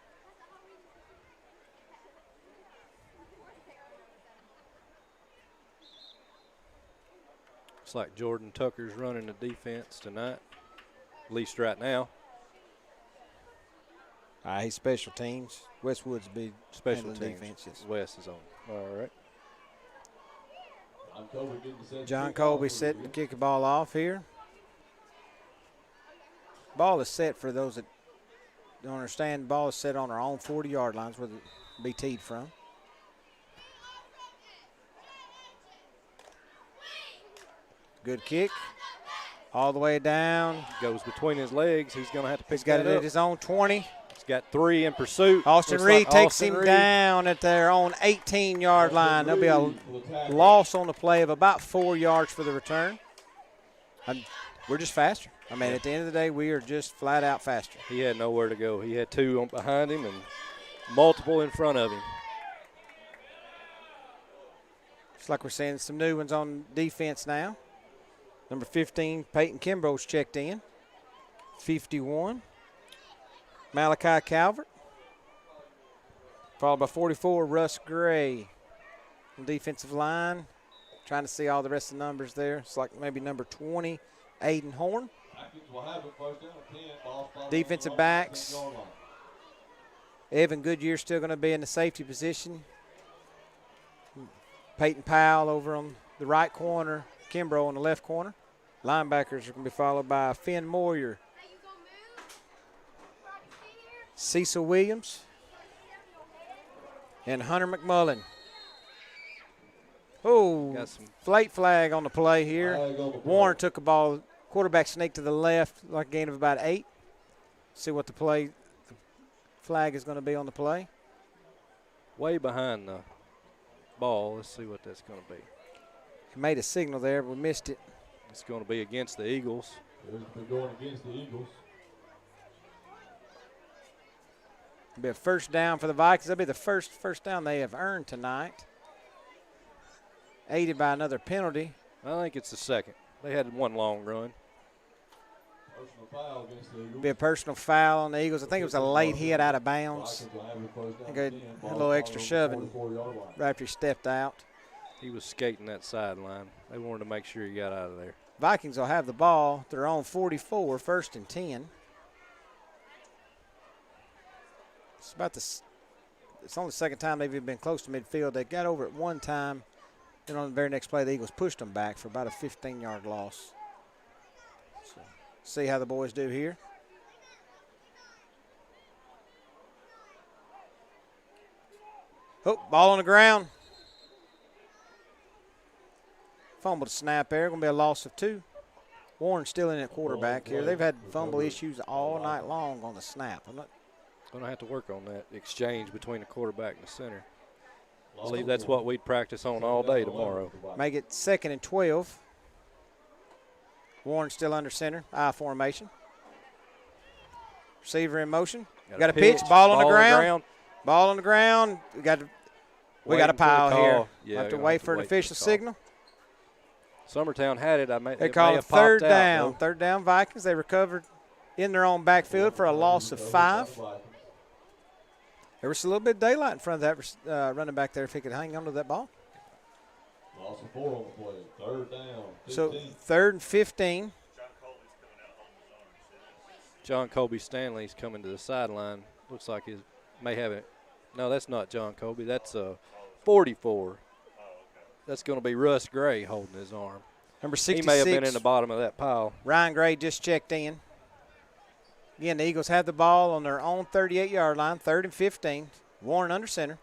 Looks like Jordan Tucker's running the defense tonight, at least right now. He's special teams. Westwood's be Special handling teams. defense. Yes. Wes is on. All right. John Colby setting to kick the ball off here. Ball is set for those that don't understand. Ball is set on our own 40-yard lines where it be teed from. Good kick. All the way down. Goes between his legs. He's going to have to pick He's got that it up. at his own 20. He's got 3 in pursuit. Austin Looks Reed like takes Austin him Reed. down at their own 18-yard line. There'll be a loss on the play of about 4 yards for the return. We're just faster. I mean, at the end of the day, we are just flat out faster. He had nowhere to go. He had 2 behind him and multiple in front of him. Looks like we're seeing some new ones on defense now. Number 15, Peyton Kimbrough's checked in. 51, Malachi Calvert. Followed by 44, Russ Gray. On defensive line, trying to see all the rest of the numbers there. It's like maybe number 20, Aiden Horn. Defensive backs, Evan Goodyear still going to be in the safety position. Peyton Powell over on the right corner, Kimbrough on the left corner. Linebackers are going to be followed by Finn Moyer, Cecil Williams, and Hunter McMullen. Oh, late flag on the play here. Warren took a ball, quarterback sneak to the left, like a gain of about 8. See what the flag is going to be on the play. Way behind the ball. Let's see what that's going to be. He made a signal there, but we missed it. It's going to be against the Eagles. It's been going against the Eagles. It'll be a first down for the Vikings. That'll be the first down they have earned tonight. Aided by another penalty. I think it's the second. They had 1 long run. Personal foul against the Eagles. Be a personal foul on the Eagles. I think it was a late hit out of bounds. I think a little extra shoving right after he stepped out. He was skating that sideline. They wanted to make sure he got out of there. Vikings will have the ball. They're on 44, 1st and 10. It's only the second time they've even been close to midfield. They got over it one time. Then on the very next play, the Eagles pushed them back for about a 15-yard loss. So, see how the boys do here. Oh, ball on the ground. Fumbled snap there. Going to be a loss of 2. Warren's still in at quarterback here. They've had fumble issues all night long on the snap. I'm not going to have to work on that exchange between the quarterback and the center. I believe that's what we'd practice on all day tomorrow. Make it 2nd and 12. Warren still under center, I formation. Receiver in motion. Got a pitch, ball on the ground. Ball on the ground. We got a pile here. Yeah, have to wait for an official signal. Summertown had it. They called it 3rd down. 3rd down Vikings. They recovered in their own backfield for a loss of 5. There was a little bit of daylight in front of that running back there if he could hang on to that ball. Loss of 4 on the play. 3rd down. 15. So 3rd and 15. John Colby Stanley's coming to the sideline. Looks like he may have it. No, that's not John Colby. That's 44. That's going to be Russ Gray holding his arm. Number 66. He may have been in the bottom of that pile. Ryan Gray just checked in. Again, the Eagles have the ball on their own 38-yard line, 3rd and 15. Warren under center.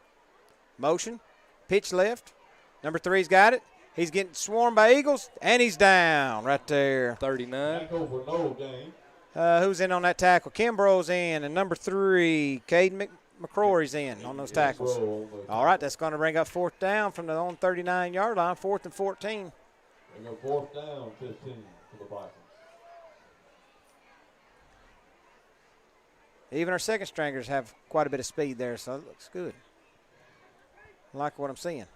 Motion. Pitch left. Number 3's got it. He's getting swarmed by Eagles, and he's down right there. 39. Who's in on that tackle? Kimbrough's in, and number 3, Caden McCrory's in on those tackles. All right, that's going to bring up 4th down from the own 39-yard line, 4th and 14. They go 4th down, 15 for the Vikings. Even our second stringers have quite a bit of speed there, so it looks good. I like what I'm seeing.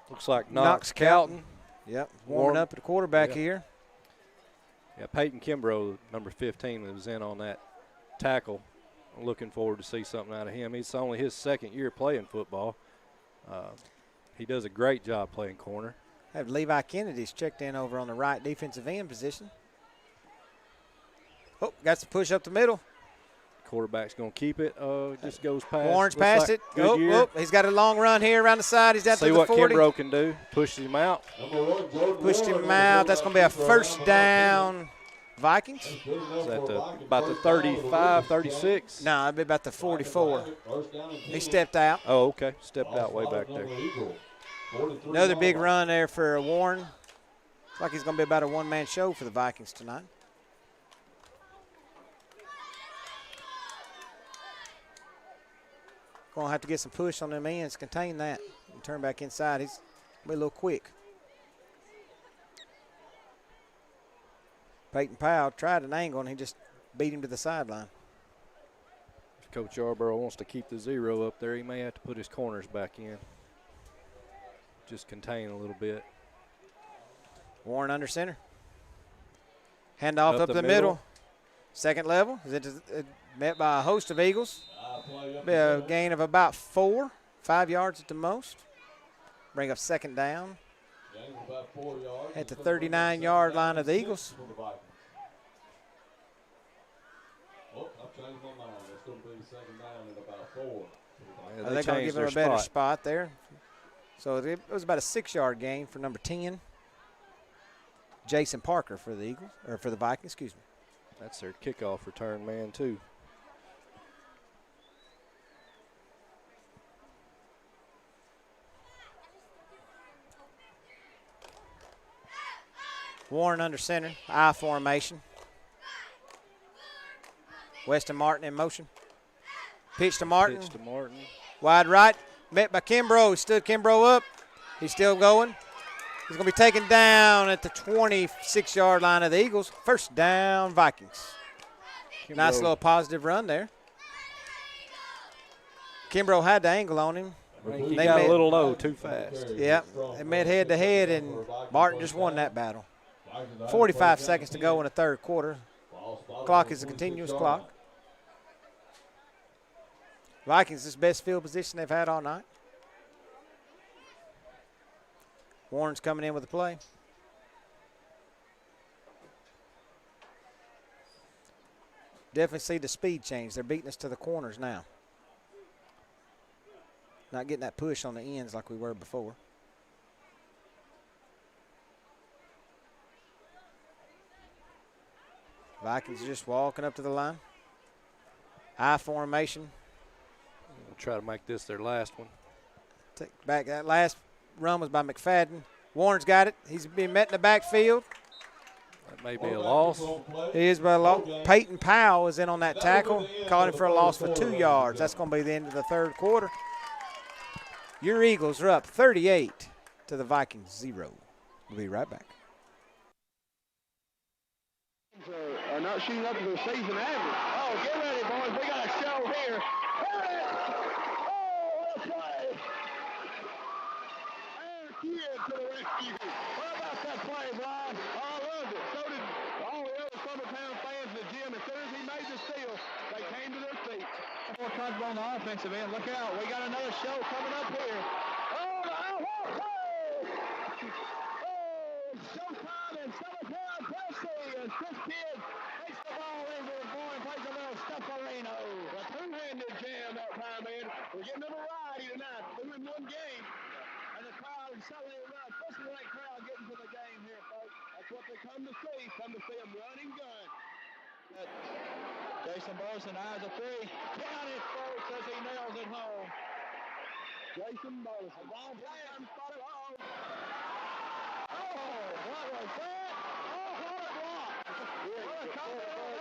Looks like Knox Calton. Yep, warming up at the quarterback here. Yeah, Peyton Kimbrough, number 15, was in on that tackle. I'm looking forward to see something out of him. It's only his 2nd year playing football. He does a great job playing corner. Have Levi Kennedy's checked in over on the right defensive end position. Oh, got some push up the middle. Quarterback's going to keep it. Just goes past. Warren's Looks passed like it. Goodyear. He's got a long run here around the side. He's down See to the what 40. Kimbrough can do. Pushes him out. Pushed him out. That's going to be a first down. Vikings. Is that about the 35, 36? No, it'd be about the 44. He stepped out. Oh, okay. Stepped out way back there. Another big run there for Warren. Looks like he's going to be about a one-man show for the Vikings tonight. Going to have to get some push on them ends, contain that, and turn back inside. He's going to be a little quick. Peyton Powell tried an angle, and he just beat him to the sideline. If Coach Yarborough wants to keep the 0 up there, he may have to put his corners back in. Just contain a little bit. Warren under center. Handoff up the middle. Second level. Met by a host of Eagles. Be a gain of about 5 yards at the most. Bring up second down at the 39-yard line of the Eagles. Yeah, they're going to give him a better spot there. So it was about a 6-yard gain for number 10, Jason Parker for the Eagles, or for the Vikings, excuse me. That's their kickoff return man, too. Warren under center, I formation. Weston Martin in motion. Pitch to Martin. Pitch to Martin. Wide right, met by Kimbrough. He stood Kimbrough up. He's still going. He's going to be taken down at the 26-yard line of the Eagles. First down, Vikings. Nice little positive run there. Kimbrough had the angle on him. He got a little low too fast. Yep, they met head-to-head, and Martin just won that battle. 45 seconds to go in the third quarter. Clock is a continuous clock. Vikings, this best field position they've had all night. Warren's coming in with a play. Definitely see the speed change. They're beating us to the corners now. Not getting that push on the ends like we were before. Vikings just walking up to the line. I formation. We'll try to make this their last one. Take back. That last run was by McFadden. Warren's got it. He's being met in the backfield. That may be a loss. He is by a loss. Peyton Powell is in on that tackle. Called him for a loss for 2 yards. That's going to be the end of the third quarter. Your Eagles are up 38 to the Vikings 0. We'll be right back. Are not shooting up to their season average. Oh, get ready, boys. We got a show here. Oh, what a play. Aaron Kidd to the rescue. What about that play, Brian? Oh, I loved it. So did all the other Summertown fans in the gym. As soon as he made the steal, they came to their feet. More comfortable on the offensive end. Look out. We got another show coming up here. Oh, what a play. Oh, showtime in Summertown, Tennessee. And Chris Kidd takes the ball into the boy and plays a little stufferino. A two-handed jam that time, man. We're getting a variety tonight. 2-in-1 game. And the crowd is selling it up. This is that crowd getting to the game here, folks. That's what they come to see. Come to see them run and gun. Jason Burson eyes a three. Count it, folks, as he nails it home. Jason Burson. Ball playing. Spot it home. Oh, what was that? Oh, what a block. What a comeback.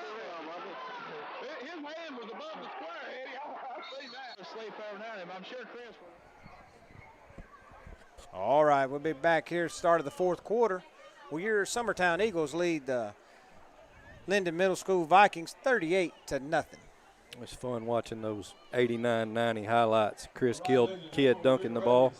His hand was above the square, Eddie. I see that. Sleep over now. I'm sure Chris will. All right, we'll be back here start of the fourth quarter. Well, your Summertown Eagles lead the Linden Middle School Vikings 38-0. It's fun watching those 89-90 highlights. Chris Kidd dunking the ball.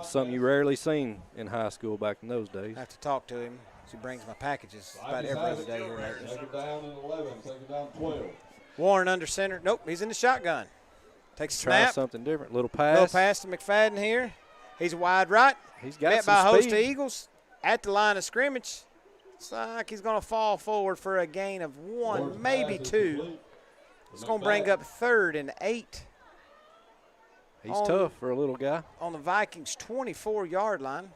Something you rarely seen in high school back in those days. I have to talk to him. He brings my packages about every other day here lately. Second down and 11, second down 12. Warren under center. Nope, he's in the shotgun. Takes a Try snap. something different. Little pass. Little pass to McFadden here. He's wide right. He's got met some by a host speed. of Eagles at the line of scrimmage. Looks like he's going to fall forward for a gain of 1, maybe 2. It's going to bring up 3rd and 8. He's tough for a little guy. On the Vikings' 24-yard line.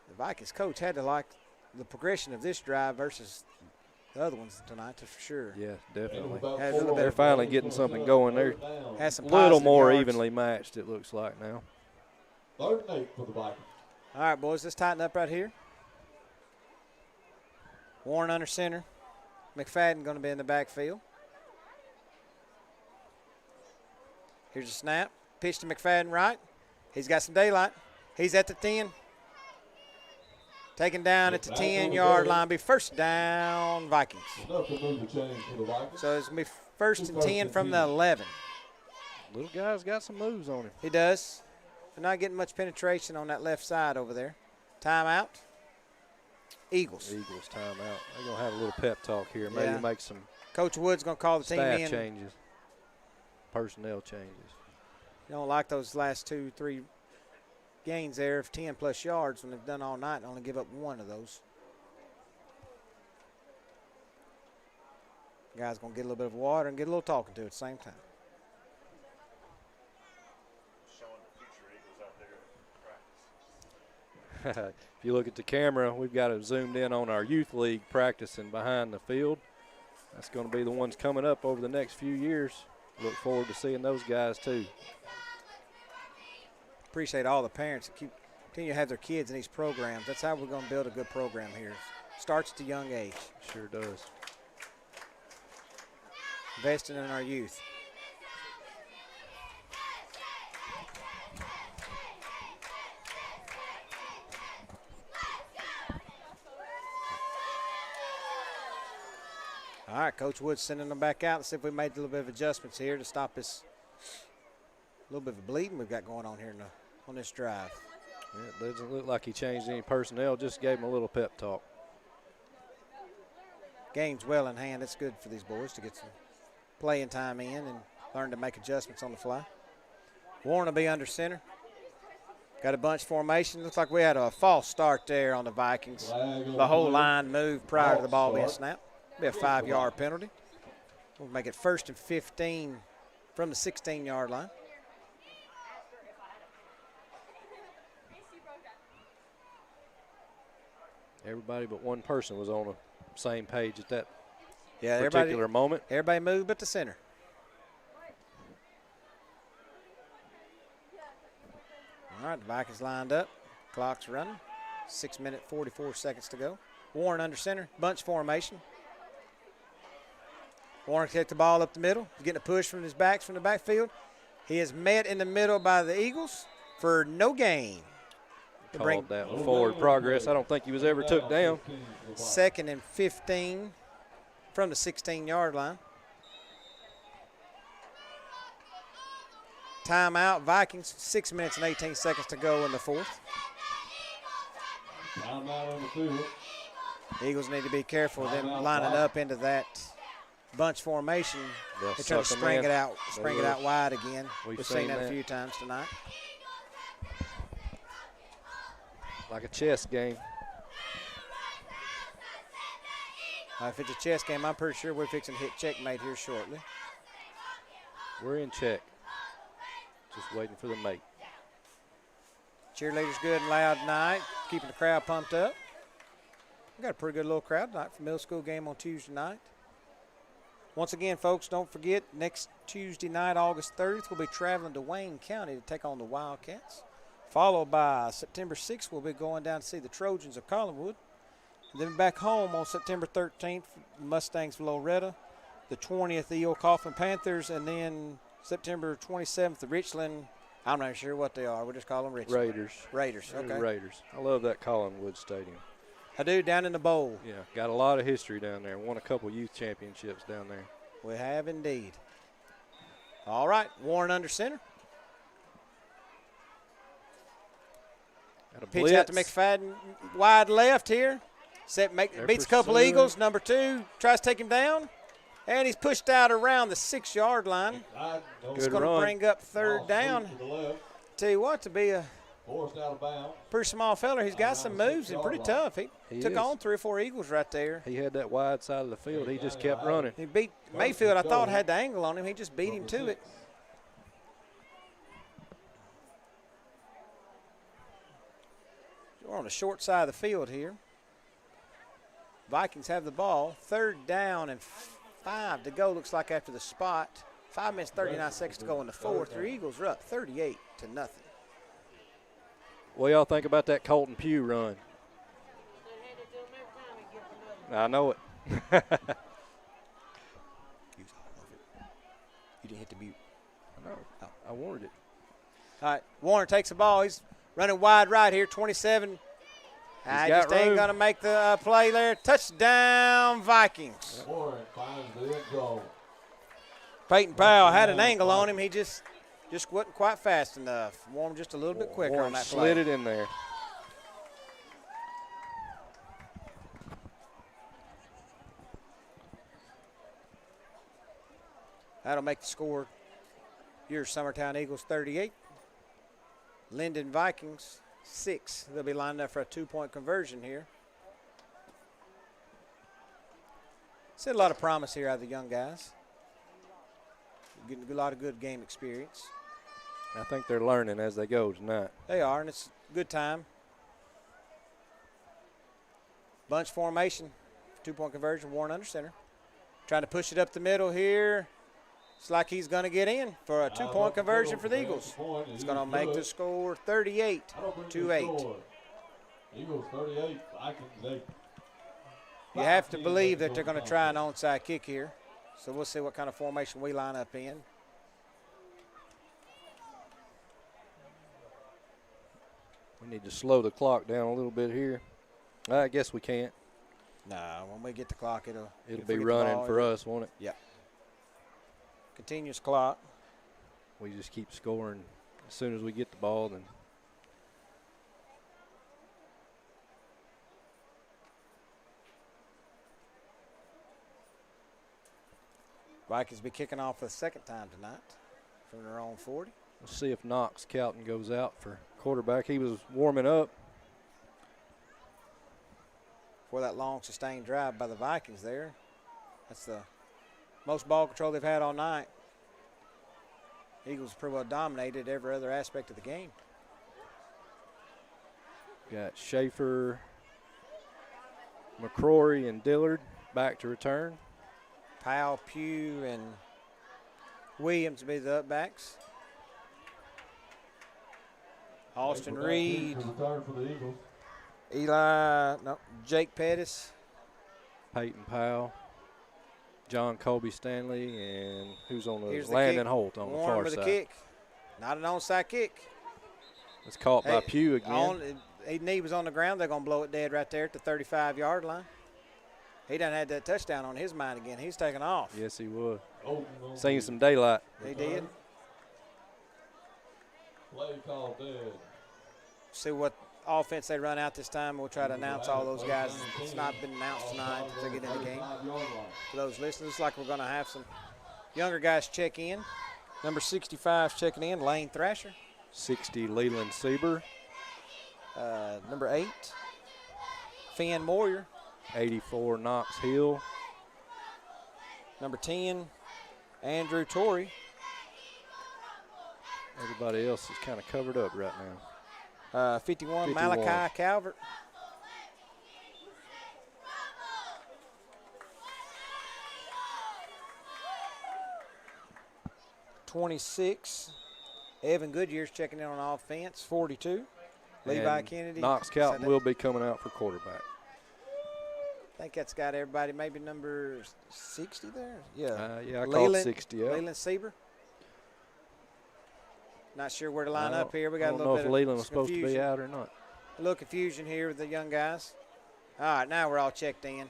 The Vikings coach had to like the progression of this drive versus the other ones tonight, for sure. Yeah, definitely. Had a little bit They're of, finally getting something going there. Has some a little more yards. evenly matched, it looks like now. 3rd and 8 for the Vikings. All right, boys, let's tighten up right here. Warren under center. McFadden going to be in the backfield. Here's a snap. Pitch to McFadden right. He's got some daylight. He's at the 10. Taken down at the 10-yard line. Be first down, Vikings. So it's going to be first and 10 from the 11. Little guy's got some moves on him. He does. They're not getting much penetration on that left side over there. Timeout. Eagles. Eagles timeout. They're going to have a little pep talk here. Maybe make some Coach Wood's going to call the team in. staff changes, personnel changes. You don't like those last 2-3 gains there of 10-plus yards when they've done all night and only give up 1 of those. Guy's going to get a little bit of water and get a little talking to at the same time. Showing the future Eagles out there at practice. If you look at the camera, we've got it zoomed in on our youth league practicing behind the field. That's going to be the ones coming up over the next few years. Look forward to seeing those guys too. Appreciate all the parents that continue to have their kids in these programs. That's how we're going to build a good program here. Starts at a young age. Sure does. Investing in our youth. All right, Coach Wood sending them back out. Let's see if we made a little bit of adjustments here to stop this little bit of bleeding we've got going on here on this drive. Yeah, it doesn't look like he changed any personnel, just gave him a little pep talk. Game's well in hand. It's good for these boys to get some playing time in and learn to make adjustments on the fly. Warren will be under center. Got a bunch formation. Looks like we had a false start there on the Vikings. The whole line moved prior to the ball being snapped. Be a 5-yard penalty. We'll make it 1st and 15 from the 16-yard line. Everybody but one person was on the same page at that particular particular moment. Everybody moved but the center. All right, the Vikings lined up. Clock's running. 6 minutes, 44 seconds to go. Warren under center. Bunch formation. Warren can take the ball up the middle. He's getting a push from his backs from the backfield. He is met in the middle by the Eagles for no gain. Called that forward progress. I don't think he was ever took down. 2nd and 15 from the 16-yard line. Timeout, Vikings. 6 minutes and 18 seconds to go in the 4th. Timeout on the field. Eagles need to be careful of them lining up into that bunch formation. They're trying to spring it out wide again. We've seen that a few times tonight. Like a chess game. If it's a chess game, I'm pretty sure we're fixing to hit checkmate here shortly. We're in check. Just waiting for the mate. Cheerleaders good and loud tonight, keeping the crowd pumped up. We got a pretty good little crowd tonight for middle school game on Tuesday night. Once again, folks, don't forget, next Tuesday night, August 30th, we'll be traveling to Wayne County to take on the Wildcats. Followed by September 6th, we'll be going down to see the Trojans of Collinwood. And then back home on September 13th, Mustangs of Loretta. The 20th, the E.O. Coffin Panthers. And then September 27th, the Richland. I'm not sure what they are. We'll just call them Richland. Raiders, okay. Raiders. I love that Collinwood Stadium. I do, down in the bowl. Yeah, got a lot of history down there. Won a couple youth championships down there. We have indeed. All right, Warren under center. Pitch out to McFadden, wide left here. Beats a couple Eagles. Number 2 tries to take him down. And he's pushed out around the 6-yard line. It's going to bring up 3rd down. tell you what, to be a Forced out of bounds. pretty small fella, he's got some moves and pretty tough. He took on 3 or 4 Eagles right there. He had that wide side of the field. He just kept running. He beat Mayfield, I thought, had the angle on him. He just beat him to it. We're on the short side of the field here. Vikings have the ball. 3rd down and 5 to go, looks like, after the spot. 5 minutes, 39 seconds to go in the 4th. Your Eagles are up 38-0. What y'all think about that Colton Pugh run? I know it. You didn't hit the mute. I know. I wanted it. All right, Warner takes the ball. He's running wide right here, 27. I just ain't going to make the play there. Touchdown, Vikings. Warren finds the end goal. Peyton Powell had an angle on him. He just wasn't quite fast enough. Warren just a little bit quicker Warren on that slid play. it in there. That'll make the score your Summertown Eagles 38. Linden Vikings 6. They'll be lined up for a 2-point conversion here. See a lot of promise here out of the young guys. Getting a lot of good game experience. I think they're learning as they go tonight. They are, and it's a good time. Bunch formation, 2-point conversion, Warren under center. Trying to push it up the middle here. It's like he's going to get in for a 2-point conversion for the Eagles. It's going to make the score 38-8. Eagles 38, Vikings 8. You have to believe that they're going to try an onside kick here. So we'll see what kind of formation we line up in. We need to slow the clock down a little bit here. I guess we can't. No, when we get the clock, it'll be running for us, won't it? Yep. Continuous clock. We just keep scoring as soon as we get the ball. Then Vikings be kicking off for the 2nd time tonight from their own 40. we'll see if Knox Calton goes out for quarterback. He was warming up. For that long sustained drive by the Vikings there. That's the most ball control they've had all night. Eagles pretty well dominated every other aspect of the game. Got Schaefer, McCrory, and Dillard back to return. Powell, Pugh, and Williams will be the upbacks. Austin Reed. Jake Pettis. Peyton Powell. John Colby Stanley, and who's on the Here's Landon kick. Holt on Warren the far with side. the kick. Not an onside kick. It's caught by Pugh again. Knee was on the ground. They're going to blow it dead right there at the 35-yard line. He done had that touchdown on his mind again. He's taking off. Yes, he would. Seen some daylight. He did. Play call dead. See what offense they run out this time. We'll try to announce all those guys. It's not been announced tonight as they get in the game. For those listeners, looks like we're going to have some younger guys check in. Number 65 is checking in, Lane Thrasher. 60, Leland Sieber. Number 8, Finn Moyer. 84, Knox Hill. Number 10, Andrew Torrey. Everybody else is kind of covered up right now. 51, Malachi Calvert. (26) Evan Goodyear's checking in on offense. 42, Levi And Kennedy. Knox Calton will be coming out for quarterback. I think that's got everybody. Maybe number 60 there. Yeah. I called 60. Yeah. Leland Sieber. Not sure where to line up here. We got a little know bit if of Leland was supposed to be confusion. out or not. A little confusion here with the young guys. All right, now we're all checked in.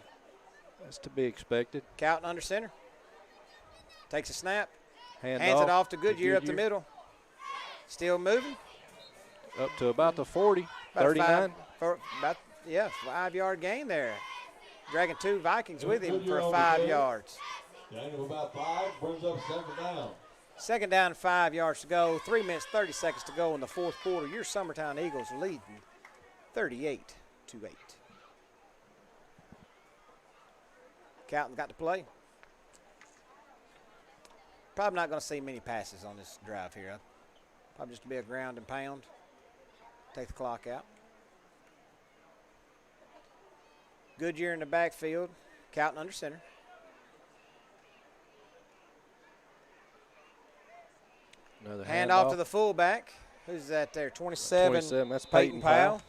That's to be expected. Calton under center. Takes a snap. Hands it off to Goodyear up the middle. Still moving. Up to about the 40, About 39. 5-yard gain there. Dragging 2 Vikings with him for 5 yards. Gain of about 5 brings up 2nd down. Second down, 5 yards to go. 3 minutes, 30 seconds to go in the fourth quarter. Your Summertown Eagles leading 38-8. Calton got to play. Probably not going to see many passes on this drive here. Probably just to be a ground and pound. Take the clock out. Goodyear in the backfield. Calton under center. Another Handoff to the fullback. Who's that there? 27. That's Peyton Powell.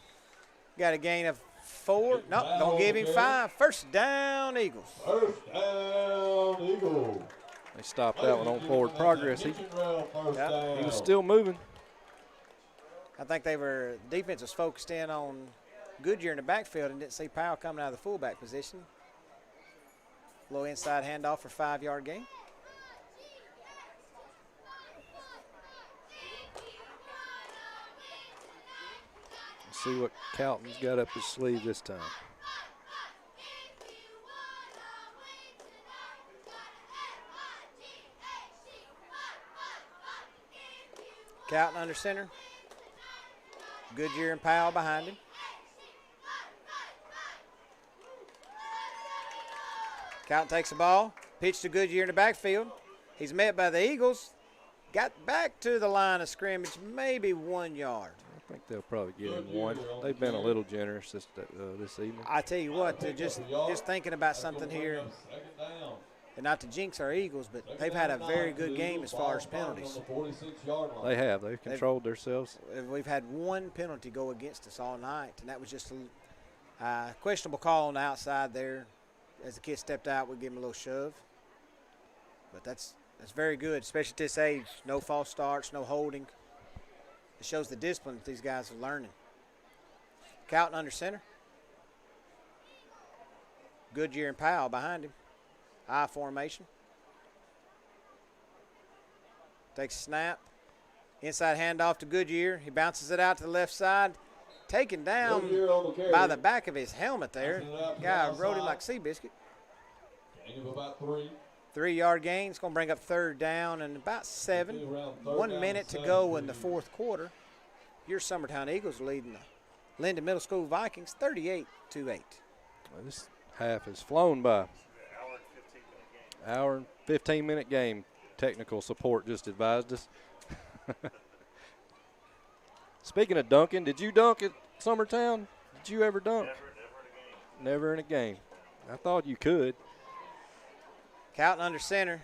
Got a gain of 4. Nope, don't give him 5. First down, Eagles. First down, Eagles. They stopped that one on forward progress. He was still moving. I think defense was focused in on Goodyear in the backfield and didn't see Powell coming out of the fullback position. Little inside handoff for 5-yard gain. Let's see what Calton's got up his sleeve this time. Calton under center. Goodyear and Powell behind him. Calton takes the ball. Pitch to Goodyear in the backfield. He's met by the Eagles. Got back to the line of scrimmage, maybe 1 yard. I think they'll probably give him 1. They've been a little generous this evening. I tell you what, just thinking about something here, and not to jinx our Eagles, but they've had a very good game as far as penalties. They have. They've controlled themselves. We've had 1 penalty go against us all night, and that was just a questionable call on the outside there. As the kid stepped out, we give him a little shove. But that's very good, especially at this age. No false starts, no holding. It shows the discipline that these guys are learning. Calton under center. Goodyear and Powell behind him. I formation. Takes a snap. Inside handoff to Goodyear. He bounces it out to the left side. Taken down by the back of his helmet there. Guy rode him like Seabiscuit. Gain of about 3. 3-yard gain. It's going to bring up third down and about 7. 1 minute to go in the fourth quarter. Your Summertown Eagles leading the Linden Middle School Vikings 38-8. Well, this half has flown by. Hour and 15-minute game. Technical support just advised us. Speaking of dunking, did you dunk at Summertown? Did you ever dunk? Never in a game. I thought you could. Calton under center.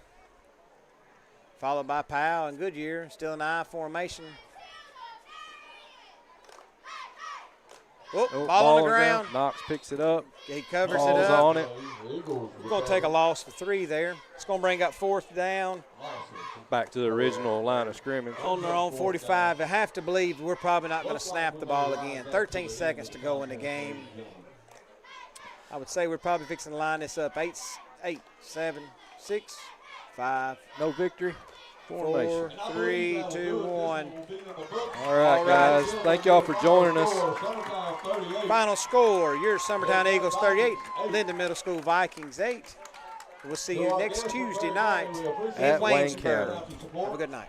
Followed by Powell and Goodyear. Still in the I formation. Ball on the ground. Knox picks it up. He covers Ball's it up. on it. We're going to take a loss for 3 there. It's going to bring up fourth down. Back to the original line of scrimmage. On their own 45. I have to believe we're probably not going to snap the ball again. 13 seconds to go in the game. I would say we're probably fixing to line this up. 8, 7, 6, 5. No victory. 4, 3, 2, 1. All right, guys. Thank y'all for joining us. Final score, your Summertown Eagles 38, Linden Middle School Vikings 8. We'll see you next Tuesday night in at Wayne Waynesboro. County. Have a good night.